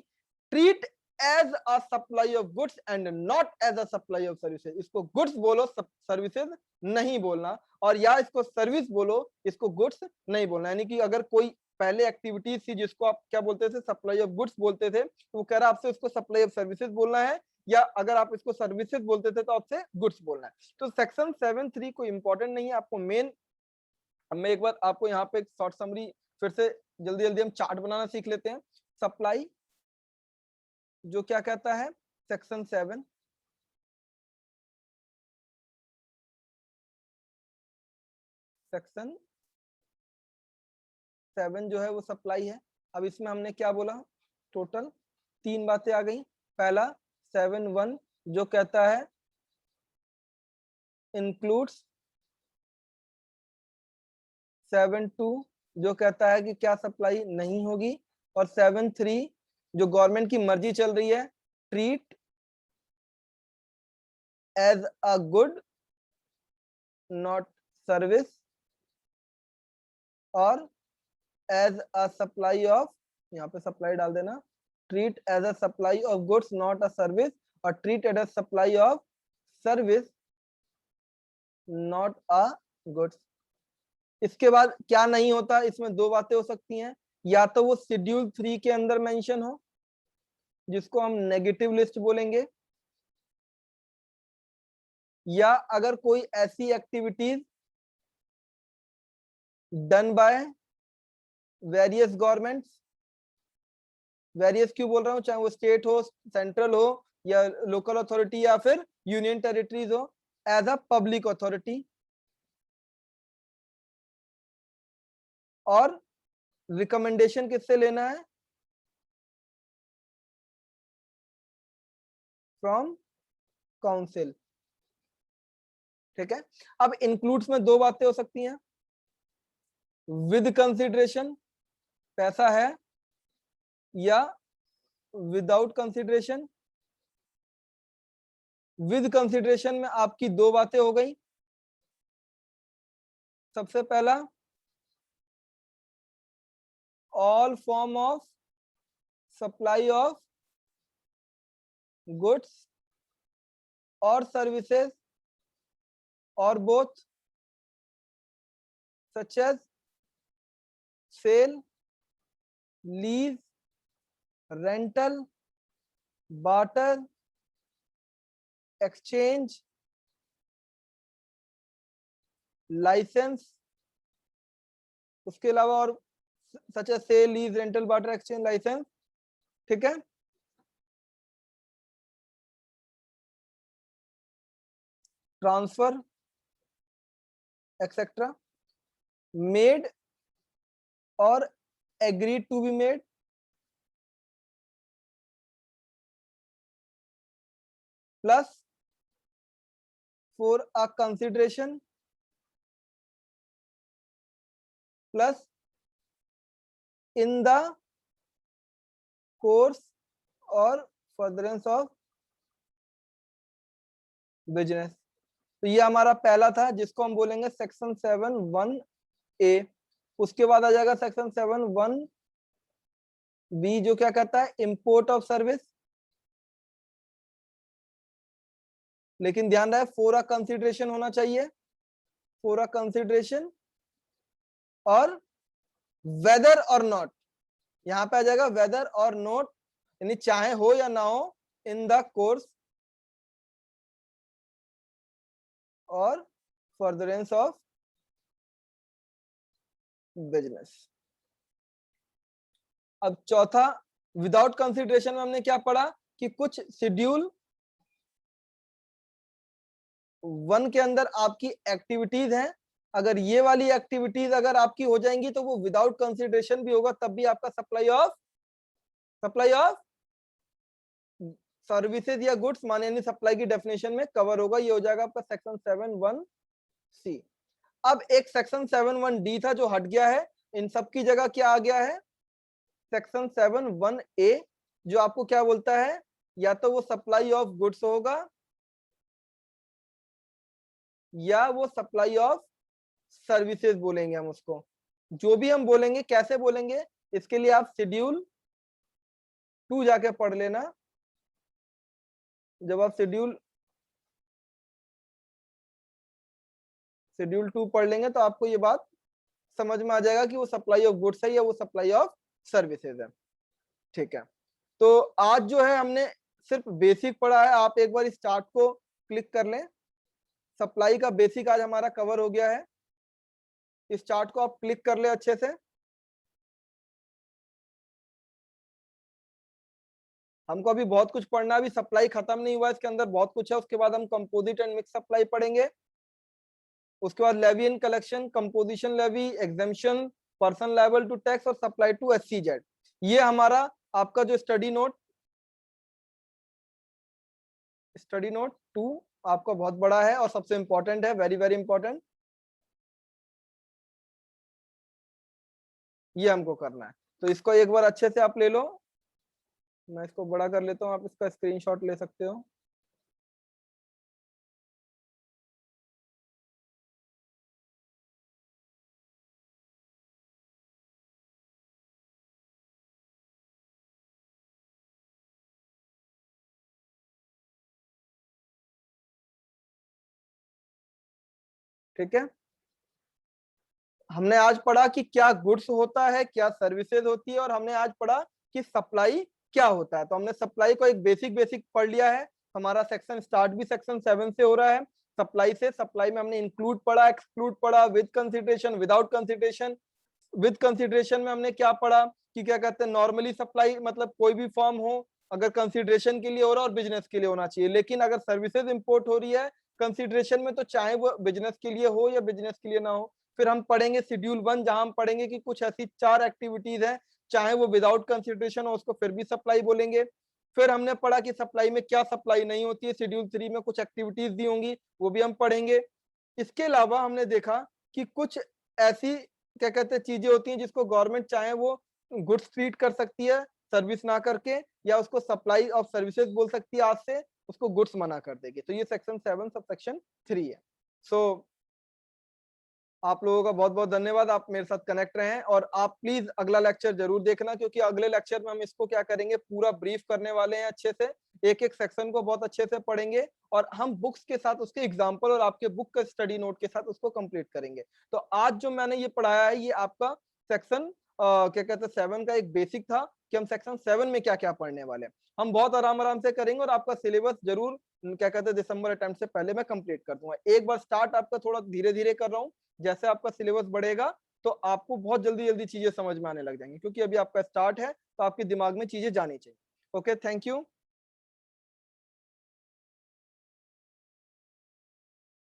treat as a supply of goods and not as a supply of services. इसको गुड्स बोलो, सर्विसेज नहीं बोलना, और या इसको सर्विस बोलो, इसको गुड्स नहीं बोलना। यानी कि अगर कोई पहले एक्टिविटीज थी जिसको आप क्या बोलते थे, सप्लाई ऑफ गुड्स बोलते थे, तो वो कह रहा है आपसे उसको सप्लाई ऑफ सर्विसेज बोलना है, या अगर आप इसको सर्विसेज बोलते थे तो आपसे गुड्स बोलना है। तो सेक्शन 7(3) को इंपॉर्टेंट नहीं है, आपको मेन, अब मैं एक बार आपको यहाँ पे एक शॉर्ट समरी फिर से जल्दी जल्दी हम चार्ट बनाना सीख लेते हैं। सप्लाई जो क्या कहता है, सेक्शन 7 सेक्शन 7 जो है वो सप्लाई है। अब इसमें हमने क्या बोला, टोटल 3 बातें आ गई। पहला 7(1) जो कहता है इंक्लूड्स, 7(2) जो कहता है कि क्या सप्लाई नहीं होगी, और 7(3) जो गवर्नमेंट की मर्जी चल रही है, treat as a good not service or as a supply of, यहाँ पे सप्लाई डाल देना, treat as a supply of goods not a service, or treat as a supply of service not a goods। इसके बाद क्या नहीं होता, इसमें दो बातें हो सकती हैं, या तो वो शेड्यूल 3 के अंदर मेंशन हो, जिसको हम नेगेटिव लिस्ट बोलेंगे, या अगर कोई ऐसी activities done by various governments, various क्यों बोल रहा हूं, चाहे वो स्टेट हो, सेंट्रल हो, या लोकल अथॉरिटी, या फिर यूनियन टेरिटरीज हो, एज अ पब्लिक अथॉरिटी, और रिकमेंडेशन किससे लेना है, फ्रॉम काउंसिल। ठीक है, अब इंक्लूड्स में दो बातें हो सकती हैं, विद कंसिडरेशन, पैसा है, या विदाउट कंसिडरेशन। विद कंसिडरेशन में आपकी दो बातें हो गई, सबसे पहला all form of supply of goods और services or both such as sale, lease, rental, barter, exchange, licence, उसके अलावा और such as sale, lease, rental, barter, exchange, licence. ठीक है, ट्रांसफर एक्सेट्रा, मेड और agreed to be made, plus for a consideration, plus in the course और furtherance of business. तो ये हमारा पहला था, जिसको हम बोलेंगे सेक्शन 7(1)(a। उसके बाद आ जाएगा सेक्शन 7(1)(b), जो क्या कहता है, इंपोर्ट ऑफ सर्विस। लेकिन ध्यान रहे, फॉर अ कंसिडरेशन होना चाहिए, फॉर अ कंसिडरेशन, और वेदर और नॉट, यहां पे आ जाएगा वेदर और नॉट, यानी चाहे हो या ना हो, इन द कोर्स और फर्दरेंस ऑफ बिजनेस। अब चौथा, विदाउट कंसिडरेशन में हमने क्या पढ़ा कि कुछ शेड्यूल 1 के अंदर आपकी एक्टिविटीज हैं, अगर ये वाली एक्टिविटीज अगर आपकी हो जाएंगी तो वो विदाउट कंसिडरेशन भी होगा, तब भी आपका सप्लाई ऑफ सर्विसेज या गुड्स माने यानी सप्लाई की डेफिनेशन में कवर होगा। ये हो जाएगा आपका सेक्शन 7(1)(c)। अब एक सेक्शन 7(1)(d) था जो हट गया है, इन सब की जगह क्या आ गया है, सेक्शन 7(1)(a), जो आपको क्या बोलता है, या तो वो सप्लाई ऑफ गुड्स होगा, या वो सप्लाई ऑफ सर्विसेज बोलेंगे हम उसको। जो भी हम बोलेंगे, कैसे बोलेंगे, इसके लिए आप शेड्यूल 2 जाके पढ़ लेना। जब आप शेड्यूल 2 पढ़ लेंगे तो आपको ये बात समझ में आ जाएगा कि वो सप्लाई ऑफ गुड्स है या वो सप्लाई ऑफ सर्विसेज है। ठीक है, तो आज जो है हमने सिर्फ बेसिक पढ़ा है, आप एक बार इस चार्ट को क्लिक कर लें, सप्लाई का बेसिक आज हमारा कवर हो गया है। इस चार्ट को आप क्लिक कर ले अच्छे से। हमको अभी बहुत कुछ पढ़ना है, अभी सप्लाई खत्म नहीं हुआ, इसके अंदर बहुत कुछ है। उसके बाद हम कंपोजिट एंड मिक्स सप्लाई पढ़ेंगे, उसके बाद levy and collection, composition levy, exemption, person liable to tax और सप्लाई टू SCZ। ये हमारा आपका जो स्टडी नोट 2 आपका बहुत बड़ा है और सबसे इंपॉर्टेंट है, वेरी वेरी इंपॉर्टेंट। ये हमको करना है, तो इसको एक बार अच्छे से आप ले लो। मैं इसको बड़ा कर लेता हूँ, आप इसका स्क्रीनशॉट ले सकते हो। ठीक है, हमने आज पढ़ा कि क्या गुड्स होता है, क्या सर्विसेज होती है, और हमने आज पढ़ा कि सप्लाई क्या होता है। तो हमने सप्लाई को एक बेसिक बेसिक पढ़ लिया है। हमारा सेक्शन स्टार्ट भी सेक्शन 7 से हो रहा है, सप्लाई से। सप्लाई में हमने इंक्लूड पढ़ा, एक्सक्लूड पढ़ा, with consideration, without consideration. With consideration में हमने क्या पढ़ा कि क्या कहते हैं, नॉर्मली सप्लाई मतलब कोई भी फॉर्म हो, अगर कंसिडरेशन के लिए हो रहा है और बिजनेस के लिए होना चाहिए। लेकिन अगर सर्विसेज इंपोर्ट हो रही है कंसिडरेशन में, तो चाहे वो बिजनेस के लिए हो या बिजनेस के लिए ना हो। फिर हम पढ़ेंगे शेड्यूल 1, जहां हम पढ़ेंगे कि कुछ ऐसी 4 एक्टिविटीज हैं, चाहे वो विदाउट कंसिडरेशन हो, उसको फिर भी सप्लाई बोलेंगे। फिर हमने पढ़ा कि सप्लाई में क्या सप्लाई नहीं होती है। शेड्यूल 3 में कुछ एक्टिविटीज दी होंगी, वो भी हम पढ़ेंगे। इसके अलावा हमने देखा कि कुछ ऐसी क्या कहते हैं चीजें होती हैं जिसको गवर्नमेंट चाहे वो गुड्स ट्रीट कर सकती है सर्विस ना करके, या उसको सप्लाई ऑफ सर्विसेज बोल सकती है आज से, उसको गुड्स मना कर देगी। तो ये सेक्शन 7 सब सेक्शन 3 है। सो आप लोगों का बहुत बहुत धन्यवाद, आप मेरे साथ कनेक्ट रहे हैं। और आप प्लीज अगला लेक्चर जरूर देखना, क्योंकि अगले लेक्चर में हम इसको क्या करेंगे, पूरा ब्रीफ करने वाले हैं अच्छे से। एक एक सेक्शन को बहुत अच्छे से पढ़ेंगे, और हम बुक्स के साथ उसके एग्जाम्पल और आपके बुक के स्टडी नोट के साथ उसको कंप्लीट करेंगे। तो आज जो मैंने ये पढ़ाया है, ये आपका सेक्शन क्या कहते हैं 7 का एक बेसिक था कि हम सेक्शन 7 में क्या क्या पढ़ने वाले हैं। हम बहुत आराम आराम से करेंगे, और आपका सिलेबस जरूर क्या कहते हैं दिसंबर अटेम्प्ट से पहले मैं कंप्लीट कर दूंगा। एक बार स्टार्ट आपका थोड़ा धीरे धीरे कर रहा हूँ, जैसे आपका सिलेबस बढ़ेगा तो आपको बहुत जल्दी जल्दी चीजें समझ में आने लग जाएंगी, क्योंकि अभी आपका स्टार्ट है तो आपके दिमाग में चीजें जानी चाहिए। Okay, thank you.